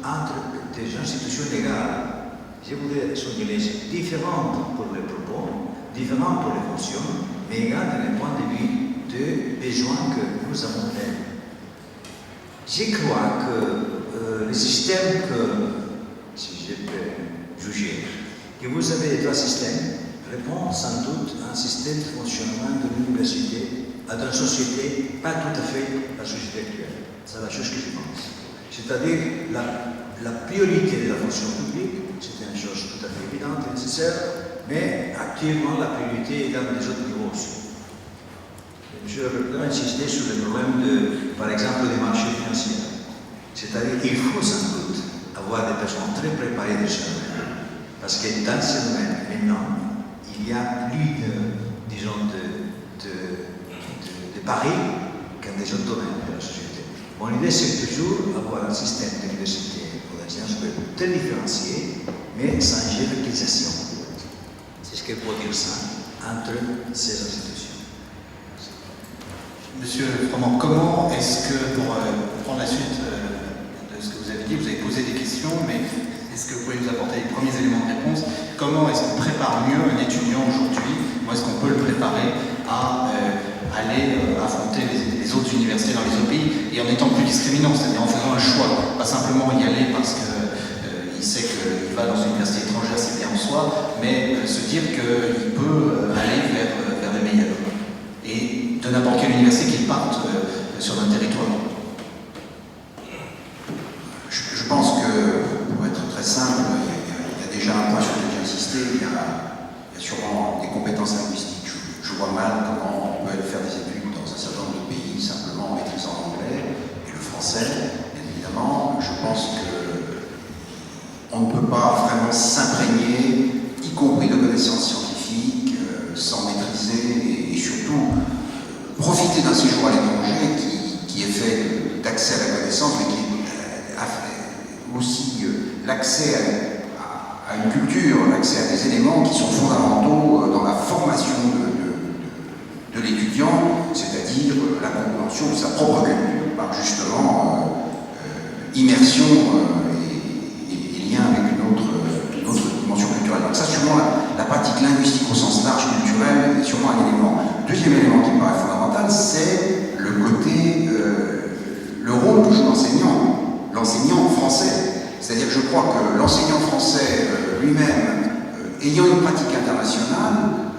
entre des institutions légales, je voudrais souligner, différentes pour les propos, différentes pour les fonctions, mais égales d'un point de vue des besoins que nous avons faits. Je crois que le système que, si je peux juger, que vous avez les trois systèmes, répond sans doute à un système de fonctionnement de l'université, à une société pas tout à fait la société actuelle. C'est la chose que je pense. C'est-à-dire la priorité de la fonction publique, c'est une chose tout à fait évidente et nécessaire, mais actuellement la priorité est dans les autres niveaux aussi. Je voudrais insister sur le problème, par exemple, des marchés financiers. C'est-à-dire qu'il faut sans doute avoir des personnes très préparées de ce domaine. Parce que dans ce domaine, maintenant, il y a plus disons, de paris qu'un des autres domaines de la société. Mon idée, c'est toujours avoir un système d'université pour la science très différencié, mais sans hiérarchisation. C'est ce qu'il faut dire ça entre ces institutions. Monsieur Froment, comment est-ce que, pour prendre la suite de ce que vous avez dit, vous avez posé des questions, mais est-ce que vous pouvez nous apporter les premiers éléments de réponse? Comment est-ce qu'on prépare mieux un étudiant aujourd'hui? Comment est-ce qu'on peut le préparer à aller affronter les autres universités dans les autres pays, et en étant plus discriminant, c'est-à-dire en faisant un choix, pas simplement y aller parce qu'il sait qu'il va dans une université étrangère, c'est bien en soi, mais se dire qu'il peut aller vers les meilleurs. Et de n'importe quelle université qu'il parte sur un territoire. Je pense que, pour être très simple, il y a déjà un point sur lequel j'ai insisté, il y a sûrement des compétences linguistiques. Je vois mal comment on peut aller faire des études dans un certain nombre de pays simplement en maîtrisant l'anglais et le français, bien évidemment. Je pense qu'on ne peut pas vraiment s'imprégner, y compris de connaissances scientifiques, sans maîtriser et surtout profiter d'un séjour à l'étranger qui est fait d'accès à la connaissance, mais qui est aussi l'accès à une culture, l'accès à des éléments qui sont fondamentaux dans la formation de l'étudiant, c'est-à-dire la compréhension de sa propre culture par justement immersion et lien avec une autre dimension culturelle. Donc ça, sûrement, la pratique linguistique au sens large culturel est sûrement un élément. Deuxième élément qui me paraît fondamental, c'est le côté, le rôle que joue l'enseignant français. C'est-à-dire que je crois que l'enseignant français lui-même, ayant une pratique internationale,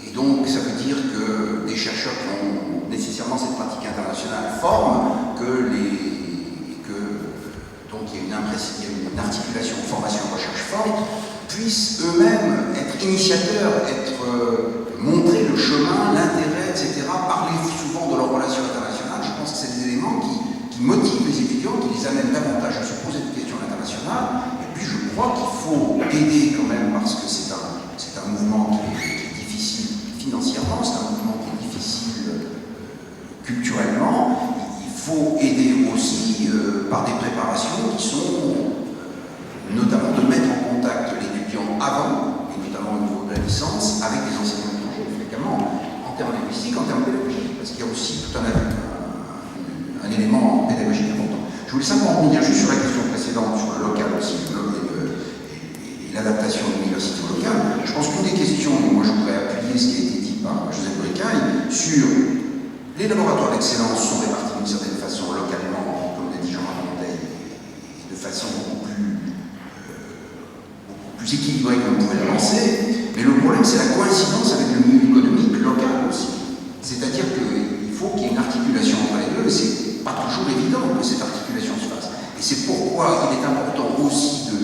et donc ça veut dire que des chercheurs qui ont nécessairement cette pratique internationale forment, donc qu'il y ait une articulation formation-recherche forte, puissent eux-mêmes être initiateurs, montrer le chemin, l'intérêt, etc., parler souvent de leurs relations internationales. Je pense que c'est des éléments qui motivent les étudiants, qui les amènent davantage à se poser des questions internationales. Et puis je crois qu'il faut aider quand même, parce que c'est un mouvement qui est difficile financièrement, c'est un mouvement qui est difficile culturellement. Il faut aider aussi par des préparations qui sont notamment de mettre en contact l'étudiant avant, et notamment au niveau de la licence, avec des enseignants étrangers, fréquemment, en termes linguistiques, en termes pédagogiques, parce qu'il y a aussi tout un élément pédagogique important. Je voulais simplement revenir juste sur la question précédente, sur le local aussi, et l'adaptation de l'université locale. Je pense qu'une des questions, et moi je voudrais appuyer ce qui a été dit par Joseph Bricaille, sur les laboratoires d'excellence sont répartis d'une certaine façon localement, comme l'a dit Jean-Marc Monteil, et de façon beaucoup plus équilibrée qu'on pouvait le penser. Mais le problème, c'est la coïncidence avec le milieu économique local aussi. C'est-à-dire qu'il faut qu'il y ait une articulation entre les deux, et c'est pas toujours évident que cette articulation se fasse. Et c'est pourquoi il est important aussi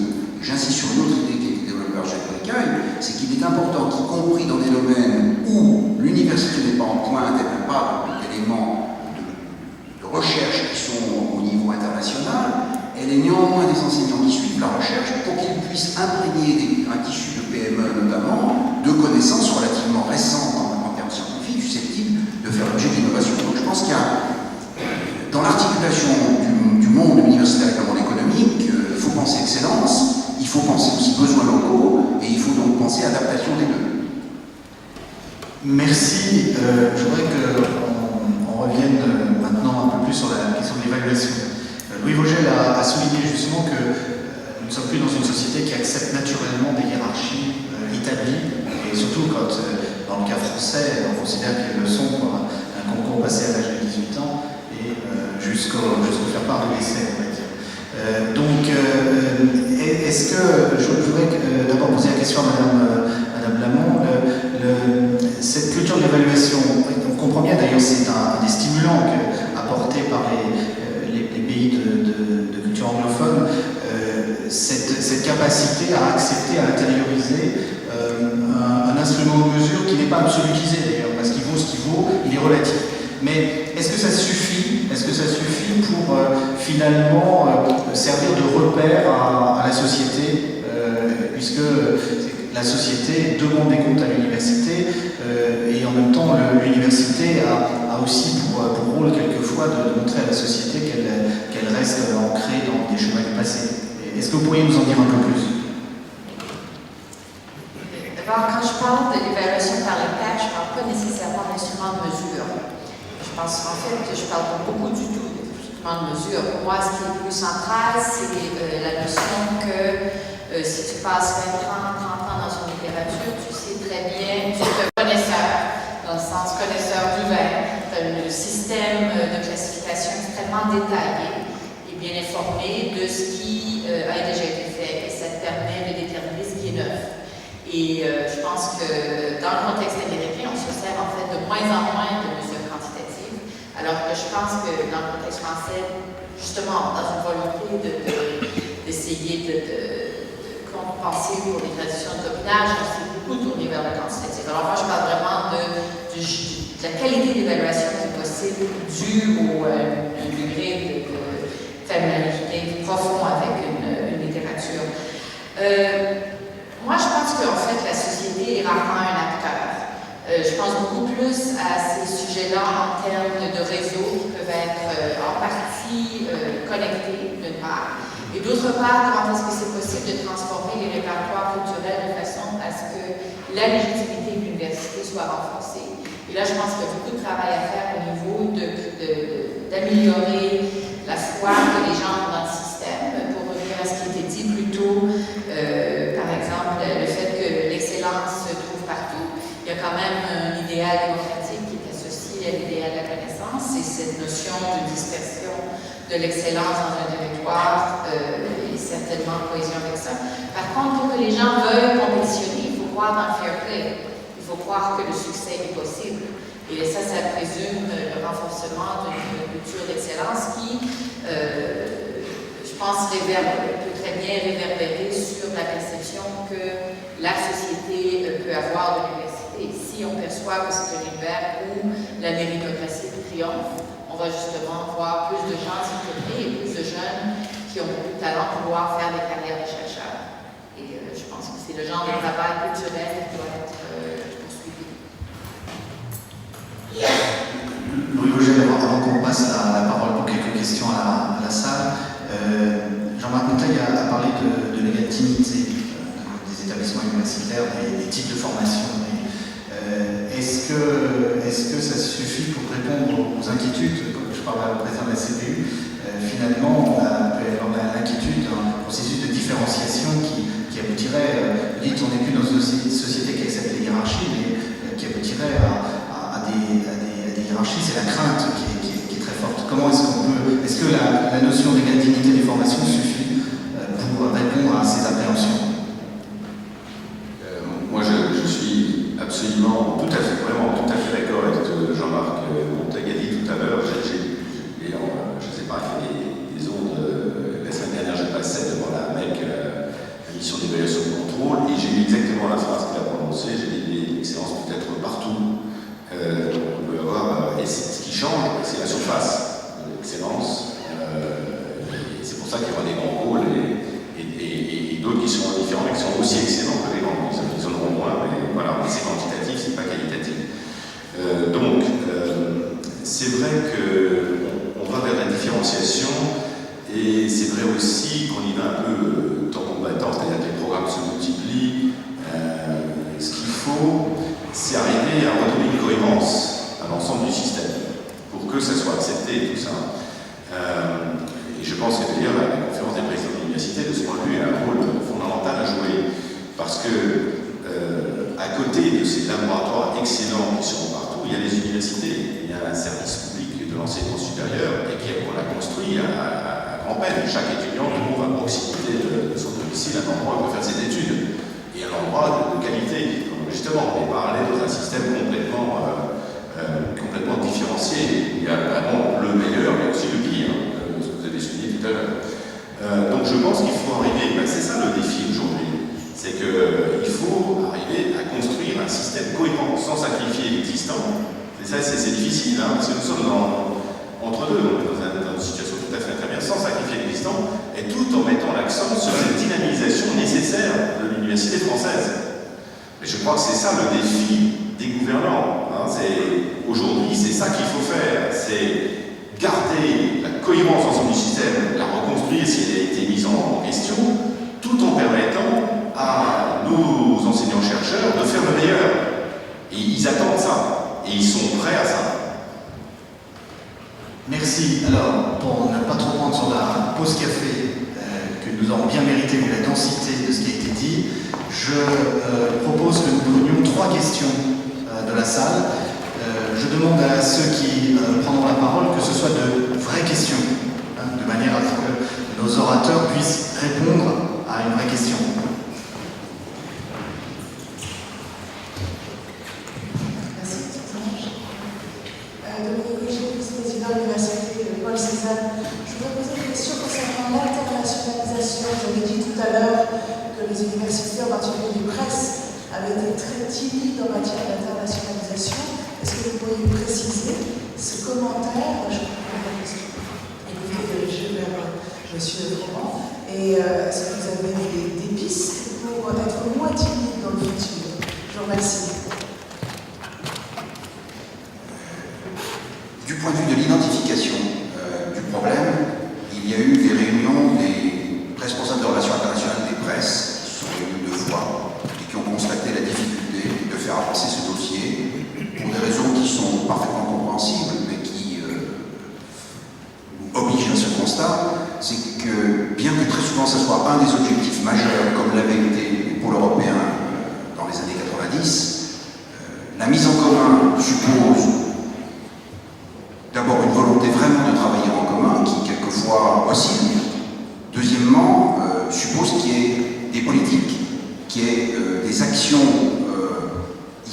j'insiste sur une autre idée qui a été développée par Jacques Bricaille, c'est qu'il est important qu'y compris dans des domaines où l'université n'est pas en pointe, elle n'a pas d'éléments de recherche qui sont au niveau international, elle est néanmoins des enseignants qui suivent la recherche pour qu'ils puissent imprégner un tissu de PME notamment de connaissances relativement récentes en termes scientifiques, susceptibles de faire l'objet d'innovation. Donc je pense qu'il y a, dans l'articulation du monde universitaire avec le monde économique, il faut penser excellence, il faut penser aussi besoins locaux, et il faut donc penser adaptation des deux. Merci. Je voudrais qu'on revienne maintenant un peu plus sur la question de l'évaluation. Louis Vogel a souligné justement que nous ne sommes plus dans une société qui accepte naturellement des hiérarchies établies, et surtout quand, dans le cas français, on considère qu'elles le sont pour un concours passé à l'âge de 18 ans et jusqu'au faire-part de l'essai, on va dire. Est-ce que, je voudrais d'abord poser la question à Madame Lamont, cette culture de l'évaluation, on comprend bien d'ailleurs, c'est un des stimulants apportés par les pays de culture anglophone, cette capacité à accepter, à intérioriser un instrument de mesure qui n'est pas absolutisé d'ailleurs, parce qu'il vaut ce qu'il vaut, il est relatif. Mais est-ce que ça suffit? Est-ce que ça suffit pour finalement servir de repère à la société, puisque la société demande des comptes à l'université et en même temps l'université a aussi pour rôle quelquefois de montrer à la société qu'elle reste ancrée dans des chemins du passé. Est-ce que vous pourriez nous en dire un peu plus? D'abord, quand je parle de l'évaluation par les pairs, je ne parle pas nécessairement d'instrument de mesure. Je pense qu'en fait, je parle pas beaucoup du tout d'instrument de mesure. Pour moi, ce qui est le plus central, c'est la notion que si tu passes 20, 30 ans dans une littérature, tu sais très bien, tu es un connaisseur, dans le sens connaisseur du vin, tu as un système de classification extrêmement détaillé et bien informé de ce qui a déjà été fait, et ça te permet de déterminer ce qui est neuf. Et je pense que dans le contexte américain, on se sert en fait de moins en moins de mesures quantitatives, alors que je pense que dans le contexte français, justement, dans une volonté d'essayer de compenser pour les traditions de copinage, on s'est beaucoup tourné vers le quantitatif. Alors moi, je parle vraiment de la qualité d'évaluation qui est possible due au degré de familiarité profond avec une littérature. Moi, je pense qu'en fait, la société est rarement un acteur. Je pense beaucoup plus à ces sujets-là en termes de réseaux qui peuvent être en partie connectés, d'une part, et d'autre part, comment est-ce que c'est possible de transformer les répertoires culturels de façon à ce que la légitimité de l'université soit renforcée. Et là, je pense qu'il y a beaucoup de travail à faire au niveau d'améliorer la foi que les gens ont dans le système, pour revenir à ce qui était dit plus tôt, par exemple, le fait que l'excellence se trouve partout. Il y a quand même un idéal démocratique qui est associé à l'idéal de la connaissance, et cette notion de dispersion de l'excellence dans un territoire est certainement en cohésion avec ça. Par contre, pour que les gens veuillent compétitionner, il faut croire dans le fair play. Il faut croire que le succès est possible. Et ça présume le renforcement d'une culture d'excellence qui, je pense, peut très bien réverbérer sur la perception que la société peut avoir de l'université. Si on perçoit que c'est un univers où la méritocratie triomphe, on va justement voir plus de gens s'impliquer et plus de jeunes qui ont beaucoup de talent pour pouvoir faire des carrières de chercheurs. Et je pense que c'est le genre de travail culturel qui doit être poursuivi. Louis-Vogel, avant qu'on passe la parole pour quelques questions à la salle, Jean-Marc Montaigne a parlé de l'égalité des établissements universitaires, des types de formation. Est-ce que ça suffit pour répondre aux inquiétudes? Comme je parlais au président de la CPU, finalement, on peut avoir l'inquiétude d'un processus de différenciation qui aboutirait, vous dites, on n'est plus dans une société qui accepte les hiérarchies, mais qui aboutirait à des hiérarchies. C'est la crainte qui est très forte. Comment est-ce que la notion d'égale dignité des formations suffit pour répondre à ces appréhensions? Moi, je suis absolument, tout à fait d'accord avec ce que Jean-Marc Montaigne a dit tout à l'heure. Je ne sais pas, il y a des ondes. La semaine dernière, je passais devant la MEC, la mission d'évaluation de contrôle, et j'ai lu exactement la phrase qu'il a prononcée. J'ai dit l'excellence peut être partout. On peut avoir, et ce qui change, c'est la surface de l'excellence. Et c'est pour ça qu'il y aura des grands rôles et d'autres qui sont différents, mais qui sont aussi excellents que les grands. Ils en auront moins, mais voilà, c'est quantitatif, c'est pas qualitatif. Donc, c'est vrai qu'on va vers la différenciation, et c'est vrai aussi qu'on y va un peu temps combattant, c'est-à-dire que les programmes se multiplient. Ce qu'il faut, c'est arriver à redonner une cohérence à l'ensemble du système, pour que ça soit accepté, tout ça. Et je pense que d'ailleurs, la conférence des présidents de l'université, de ce point de vue, a un rôle fondamental à jouer, parce que à côté de ces laboratoires excellents qui sont partout, il y a les universités, il y a un service public de l'enseignement supérieur, et qu'on a construit à grand-peine. Chaque étudiant trouve à proximité de son domicile un endroit où il peut faire ses études, et un endroit de qualité. Donc, justement, on est parlé dans un système complètement différencié. Il y a vraiment le meilleur, mais aussi le pire, ce que vous avez souligné tout à l'heure. Donc je pense qu'il faut arriver, c'est ça le défi aujourd'hui, c'est qu'il faut arriver à construire un système cohérent sans sacrifier l'existant. Et ça, c'est difficile, parce que nous sommes entre deux, on est dans une situation tout à fait intermédiaire, sans sacrifier l'existant, et tout en mettant l'accent sur cette dynamisation nécessaire de l'université française. Et je crois que c'est ça le défi des gouvernants. Aujourd'hui, c'est ça qu'il faut faire, c'est garder la cohérence ensemble du système, la reconstruire si elle a été mise en question, tout en permettant à nos enseignants-chercheurs de faire le meilleur. Et ils attendent ça, et ils sont prêts à ça. Merci. Alors, pour ne pas trop prendre sur la pause café, que nous aurons bien mérité vu la densité de ce qui a été dit, je propose que nous prenions 3 questions de la salle. Je demande à ceux qui prendront la parole que ce soit de vraies questions, de manière à ce que nos orateurs puissent répondre à une vraie question. Merci, Dominique Richer, vice-président de l'Université Paul Cézanne. Je voudrais poser une question concernant l'internationalisation. Vous avez dit tout à l'heure que les universités, en particulier les presses, avaient été très timides en matière d'internationalisation. Est-ce que vous pourriez préciser ce commentaire? Je comprends la question. Et vous vous dirigez vers M. Roman. Et est-ce que vous avez des pistes pour être moins timide dans le futur? Je vous remercie. Du point de vue de l'identification du problème, il y a eu des réunions des responsables de relations internationales des presses, qui sont réunis 2 fois, et qui ont constaté la difficulté de faire avancer ce dossier, pour des raisons qui sont parfaitement compréhensibles, mais qui obligent à ce constat, c'est que, bien que très souvent ce soit un des objectifs majeurs, comme l'avait été le pôle européen dans les années 90, la mise en commun suppose d'abord une volonté vraiment de travailler en commun, qui quelquefois oscille. Deuxièmement, suppose qu'il y ait des politiques, qu'il y ait des actions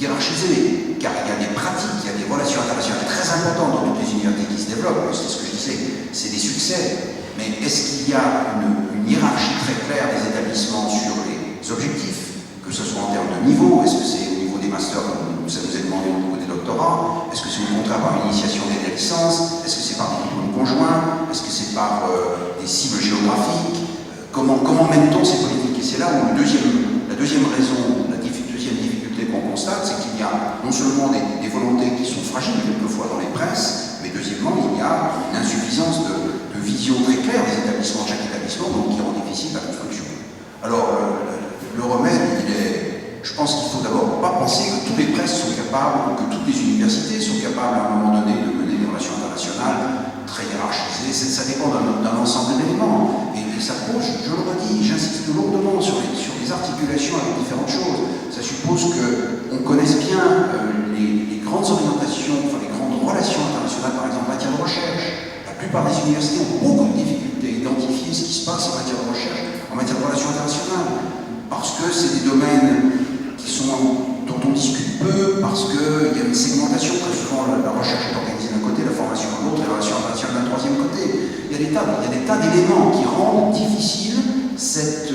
hiérarchisées, car il y a des pratiques, il y a des relations internationales très importantes dans toutes les universités qui se développent. C'est ce que je disais, c'est des succès. Mais est-ce qu'il y a une hiérarchie très claire des établissements sur les objectifs, que ce soit en termes de niveau? Est-ce que c'est au niveau des masters, comme ça nous est demandé au niveau des doctorats? Est-ce que c'est au contraire par une initiation des licences? Est-ce que c'est par des diplômes conjoints? Est-ce que c'est par des cibles géographiques? Comment mène-t-on ces politiques? Et c'est là où la deuxième raison, la deuxième difficulté qu'on constate, c'est qu'il y a non seulement des volontés qui sont fragiles quelquefois dans les presses, mais deuxièmement, il y a une insuffisance de vision très claire des établissements, de chaque établissement, donc qui rend difficile la construction. Alors, le remède, je pense qu'il faut d'abord pas penser que toutes les presses sont capables, ou que toutes les universités sont capables à un moment donné de mener des relations internationales très hiérarchisées. Ça dépend d'un ensemble d'éléments. Et ça pose, je le redis, j'insiste lourdement sur les articulations avec différentes choses. Ça suppose qu'on connaisse bien les grandes orientations, enfin les grandes relations internationales, par exemple en matière de recherche. La plupart des universités ont beaucoup de difficultés à identifier ce qui se passe en matière de recherche, en matière de relations internationales, parce que c'est des domaines dont on discute peu, parce qu'il y a une segmentation. Très souvent, la recherche est organisée d'un côté, la formation de l'autre, et la relation internationale d'un troisième côté. Il y a des tas d'éléments qui rendent difficile cette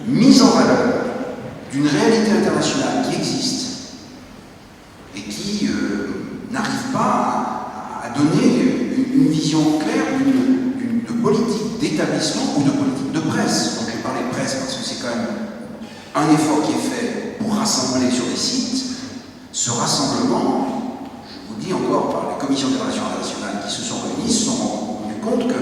mise en valeur d'une réalité internationale qui existe et qui n'arrive pas à donner une vision claire d'une politique d'établissement ou de politique de presse. Donc j'ai parlé de presse parce que c'est quand même un effort qui est fait pour rassembler sur des sites. Ce rassemblement, je vous dis encore, par les commissions des relations internationales qui se sont réunies, se sont rendus compte que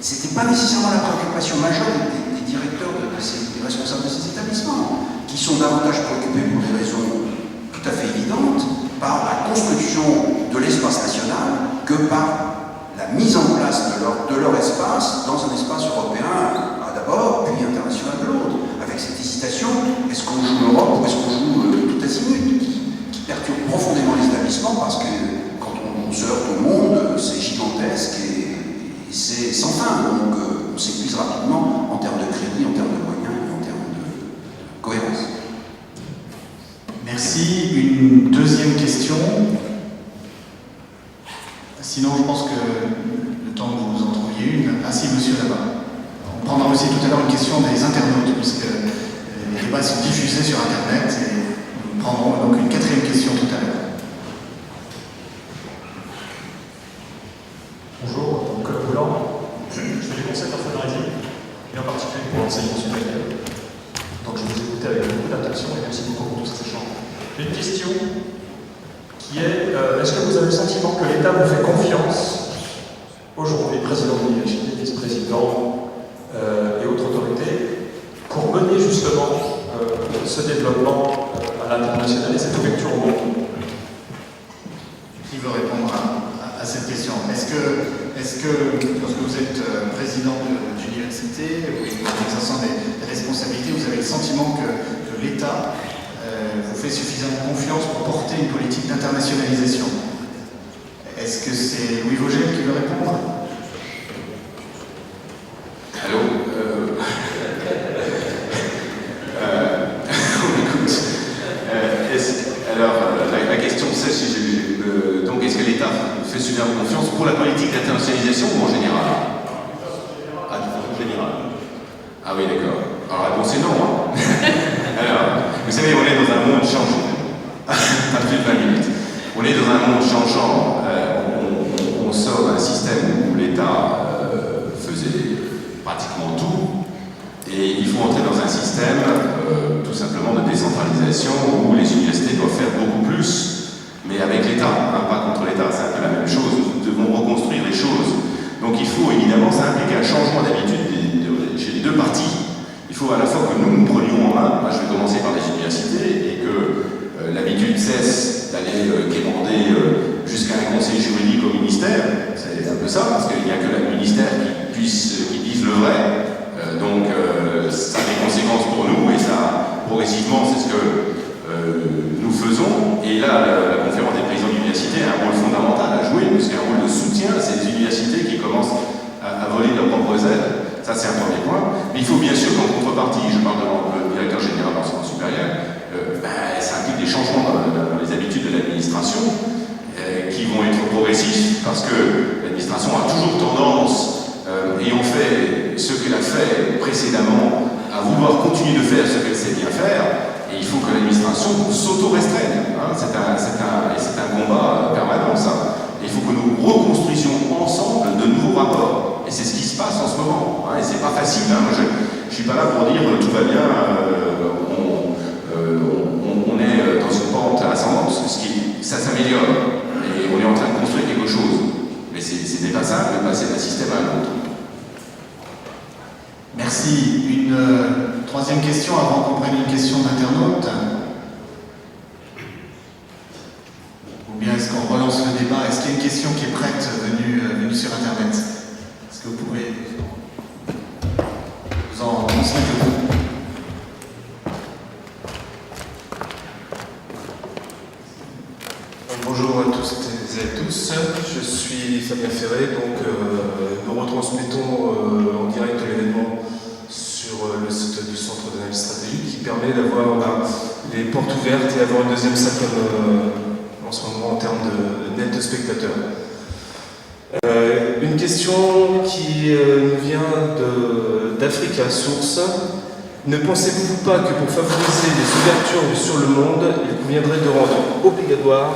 ce n'était pas nécessairement la préoccupation majeure des directeurs, des responsables de ces établissements, qui sont davantage préoccupés pour des raisons tout à fait évidentes par la construction de l'espace national que par la mise en place de leur espace dans un espace européen d'abord, puis international de l'autre, avec cette hésitation, est-ce qu'on joue l'Europe ou est-ce qu'on joue tout azimut, qui perturbe profondément les établissements, parce que quand on se heurte au monde, c'est gigantesque et c'est sans fin, donc on s'épuise rapidement en termes de crédit, en termes de moyens, en termes de cohérence. Merci. Une deuxième question. Sinon, je pense que le temps que vous en trouviez une. Ah si, monsieur là-bas. On prendra aussi tout à l'heure une question des internautes, puisque les débats sont diffusés sur Internet, et nous prendrons donc une quatrième question tout à l'heure. Bonjour, Nicolas Boulan. Je fais des conseils d'orthographie, et en particulier pour l'enseignement supérieur. Donc je vous écoute avec beaucoup d'attention et merci beaucoup pour tout cet échange. J'ai une question qui est est-ce que vous avez le sentiment que l'État vous fait confiance aujourd'hui, président de l'université, vice-président et autres autorités, pour mener justement ce développement à l'international et cette ouverture au monde? Qui veut répondre à cette question? Est-ce que lorsque vous êtes président d'université ou en exerçant des responsabilités, vous avez le sentiment que l'État vous fait suffisamment confiance pour porter une politique d'internationalisation? Est-ce que c'est Louis Vogel qui veut répondre? Allô on écoute. Alors, la question c'est donc est-ce que l'État fait suffisamment confiance pour la politique d'internationalisation ou en général? Ah, en général. Ah oui, d'accord. Alors la réponse est non. Hein. Alors, vous savez, on est dans un monde changeant. Pas plus de 20 minutes. On est dans un monde changeant. On sort d'un système où l'État faisait pratiquement tout. Et il faut entrer dans un système tout simplement de décentralisation où les universités doivent faire beaucoup plus, mais avec l'État, hein, pas contre l'État, c'est un peu la même chose. Nous devons reconstruire les choses. Donc il faut évidemment, ça implique un changement d'habitude chez les deux parties. Il faut à la fois que nous prenions en main, moi je vais commencer par les universités, et que l'habitude cesse d'aller quémander jusqu'à un conseil juridique au ministère. C'est un peu ça, parce qu'il n'y a que le ministère qui dise le vrai. Donc ça a des conséquences pour nous, et ça, progressivement, c'est ce que nous faisons. Et là, la conférence des présidents d'université a un rôle fondamental à jouer, puisqu'il y a un rôle de soutien à ces universités qui commencent à voler leurs propres ailes. Ça, c'est un premier point. Mais il faut bien sûr qu'en contrepartie, je parle de directeur général de l'enseignement supérieur, ça implique des changements dans les habitudes de l'administration qui vont être progressifs, parce que l'administration a toujours tendance, et on fait ce qu'elle a fait précédemment, à vouloir continuer de faire ce qu'elle sait bien faire, et il faut que l'administration s'auto-restreigne. Hein. C'est un combat permanent, ça. Et il faut que nous reconstruisions ensemble de nouveaux rapports. Et c'est ce qui se passe en ce moment. Hein. Et c'est pas facile. Hein. Je ne suis pas là pour dire tout va bien, on est dans une pente ascendante, ça s'améliore. Et on est en train de construire quelque chose. Mais c'est pas simple de passer d'un système à un autre. Merci. Une troisième question avant qu'on prenne une question d'internaute. Ou bien est-ce qu'on relance le débat? Est-ce qu'il y a une question qui est prête venue sur Internet? Est-ce que vous pouvez vous en transmettre le coup? Bonjour à tous et à tous, je suis Fabien Ferré, donc nous retransmettons en direct l'événement sur le site du Centre d'analyse stratégique qui permet d'avoir les portes ouvertes et avoir une deuxième salle en ce moment en termes de net de spectateurs. Une question qui nous vient d'Africa Source. Ne pensez-vous pas que pour favoriser les ouvertures sur le monde, il conviendrait de rendre obligatoire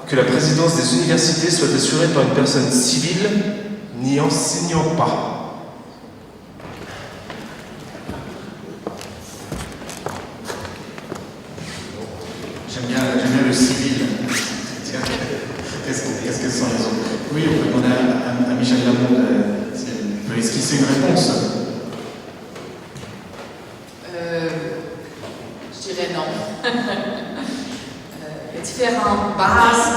que la présidence des universités soit assurée par une personne civile n'y enseignant pas? J'aime bien le civil. Qu'est-ce que sont les autres? Oui, on peut demander à Michel Lamonde. Vous pouvez esquisser une réponse? Je dirais non. Il y a différentes bases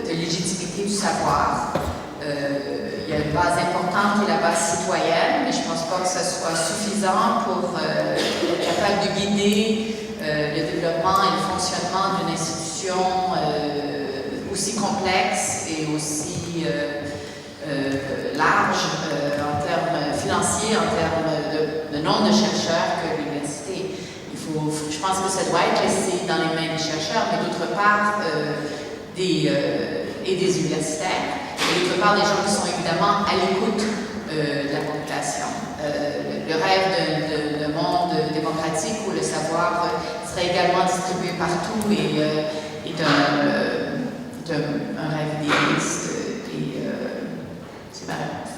de légitimité du savoir. Il y a une base importante qui est la base citoyenne, mais je ne pense pas que ce soit suffisant pour être capable de guider le développement et le fonctionnement d'une institution aussi complexe et aussi large en termes financiers, en termes de nombre de chercheurs que l'université. Je pense que ça doit être laissé dans les mains des chercheurs, mais d'autre part des universitaires, et d'autre part des gens qui sont évidemment à l'écoute de la population. Le rêve d'un monde démocratique où le savoir serait également distribué partout est un rêve idéaliste, et c'est ma réponse.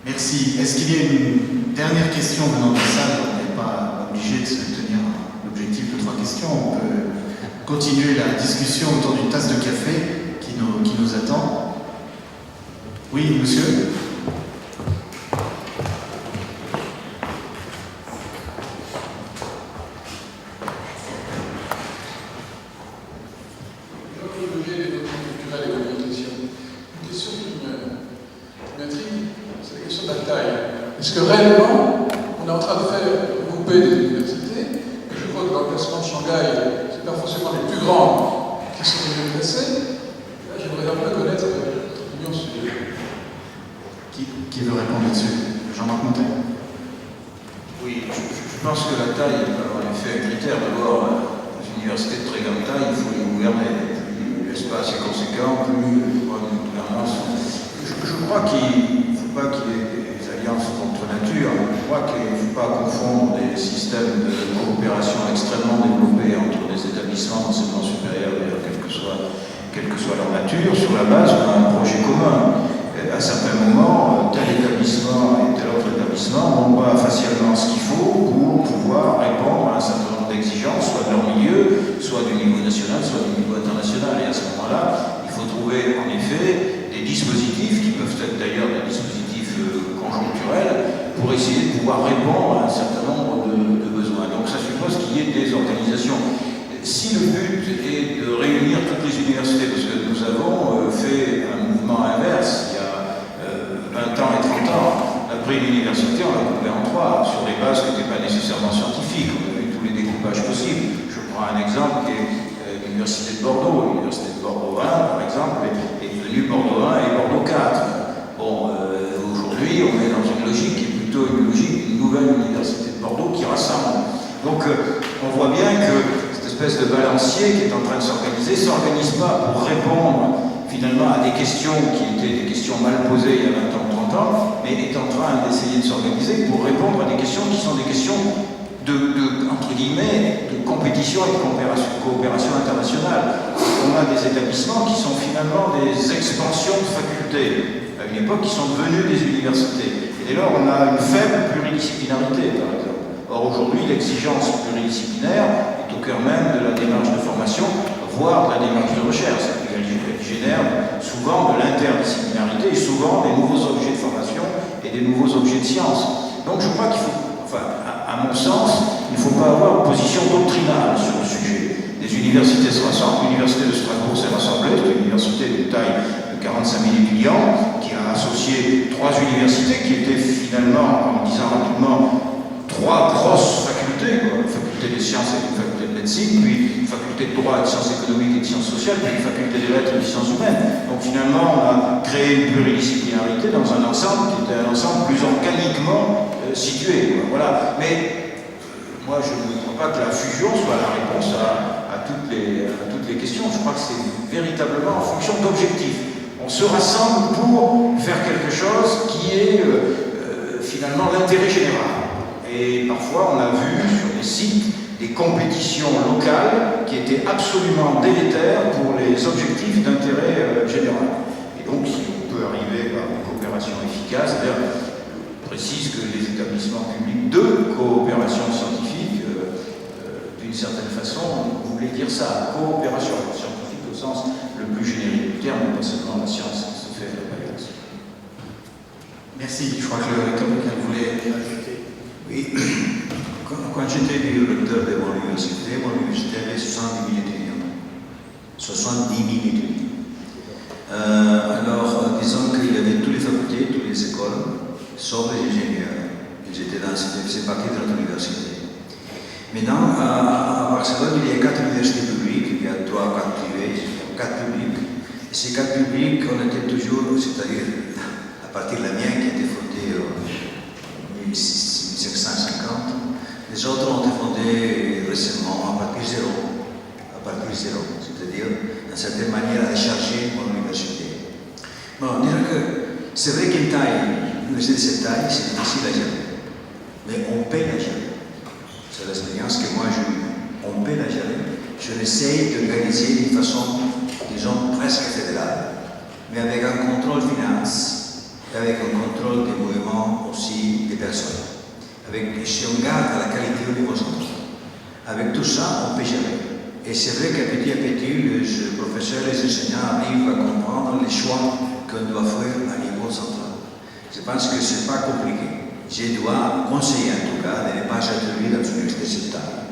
Merci. Est-ce qu'il y a une dernière question venant de la salle? On n'est pas obligé de se tenir à l'objectif de 3 questions. On peut continuer la discussion autour d'une tasse de café qui nous attend. Oui, monsieur? Est-ce que réellement, on est en train de faire regrouper des universités? Je crois que dans le classement de Shanghai, ce n'est pas forcément les plus grandes qui sont les mieux classées. Là, j'aimerais un peu connaître votre opinion sur ce sujet. Qui veut répondre là-dessus? Jean-Marc Montet? Oui, je pense que la taille est en effet un critère. D'abord, dans une université de très grande taille, il faut les gouverner. Plus l'espace est conséquent, plus une gouvernance. Je crois qu'il ne faut pas qu'il y ait des alliances contre nature. Je crois qu'il ne faut pas confondre des systèmes de coopération extrêmement développés entre des établissements d'enseignement supérieur, quelle que soit leur nature, sur la base d'un projet commun. À certains moments, tel établissement et tel autre établissement n'ont pas facialement ce qu'il faut pour pouvoir répondre à un certain nombre d'exigences, soit de leur milieu, soit du niveau national, soit du niveau international. Et à ce moment-là, il faut trouver en effet des dispositifs qui peuvent être d'ailleurs des dispositifs conjoncturels pour essayer de pouvoir répondre à un certain nombre de besoins. Donc ça suppose qu'il y ait des organisations. Si le but est de réunir toutes les universités, parce que nous avons fait un mouvement inverse il y a 20 ans et 30 ans, après l'université, on l'a coupé en 3, sur des bases qui n'étaient pas nécessairement scientifiques, on a eu tous les découpages possibles. Je prends un exemple qui est l'université de Bordeaux. L'université de Bordeaux 1, par exemple, est devenue Bordeaux 1 et Bordeaux 4. Bon, aujourd'hui, on est dans une logique qui est plutôt une logique d'une nouvelle université de Bordeaux qui rassemble. Donc, on voit bien que cette espèce de balancier qui est en train de s'organiser ne s'organise pas pour répondre finalement à des questions qui étaient des questions mal posées il y a 20 ans, 30 temps, mais est en train d'essayer de s'organiser pour répondre à des questions qui sont des questions entre guillemets, de compétition et de coopération internationale. On a des établissements qui sont finalement des expansions de facultés, à une époque qui sont devenus des universités. Et dès lors, on a une faible pluridisciplinarité, par exemple. Or, aujourd'hui, l'exigence pluridisciplinaire est au cœur même de la démarche de formation, voire de la démarche de recherche. Elle génère souvent de l'interdisciplinarité et souvent des nouveaux objets de formation et des nouveaux objets de science. Donc, je crois qu'il faut, à mon sens, il ne faut pas avoir une position doctrinale sur le sujet. Des universités se rassemblent, l'université de Strasbourg s'est rassemblée, c'est une université de taille de 45 000 étudiants, qui a associé 3 universités qui étaient finalement, en disant rapidement, 3 grosses facultés, quoi. Une faculté des sciences et une faculté de médecine, puis une faculté de droit et de sciences économiques et de sciences sociales, puis une faculté des lettres et des sciences humaines. Donc finalement, on a créé une pluridisciplinarité dans un ensemble qui était un ensemble plus organiquement situé, quoi. Voilà. Mais moi, je ne crois pas que la fusion soit la réponse à toutes les questions. Je crois que c'est véritablement en fonction d'objectifs. On se rassemble pour faire quelque chose qui est finalement l'intérêt général. Et parfois, on a vu sur des sites des compétitions locales qui étaient absolument délétères pour les objectifs d'intérêt général. Et donc, si on peut arriver à une coopération efficace, je précise que les établissements publics de coopération scientifique, d'une certaine façon, voulaient dire ça, coopération scientifique au sens le plus générique du terme, pas seulement la science qui se fait à la base. Merci, je crois que le recteur voulait ajouter. Oui, quand j'étais directeur de mon université avait 70 000 étudiants. 70 000 étudiants. Alors, disons qu'il y avait toutes les facultés, toutes les écoles, sauf les ingénieurs. Ils étaient dans cette partie de notre université. Maintenant, à Barcelone, il y a 4 universités publiques, il y a 3 ou 4 privées, 4 publiques. Et ces 4 publiques, on était toujours, c'est-à-dire à partir de la mienne qui a été fondée en 1750, les autres ont été fondés récemment à partir de zéro. C'est-à-dire, d'une certaine manière, à décharger mon université. Bon, disons que c'est vrai qu'une taille, une université de cette taille, c'est difficile à gérer. Mais on peut la gérer. C'est l'expérience que moi on peut la gérer. Je l'essaye d'organiser d'une façon, disons, presque fédérale, mais avec un contrôle finance, et avec un contrôle des mouvements aussi des personnes. Si on garde la qualité au niveau central. Avec tout ça, on peut gérer. Et c'est vrai qu'à petit, les professeurs et les enseignants arrivent à comprendre les choix qu'on doit faire à niveau central. Je pense que ce n'est pas compliqué. Je dois conseiller en tout cas de ne pas être dans une université de cette taille.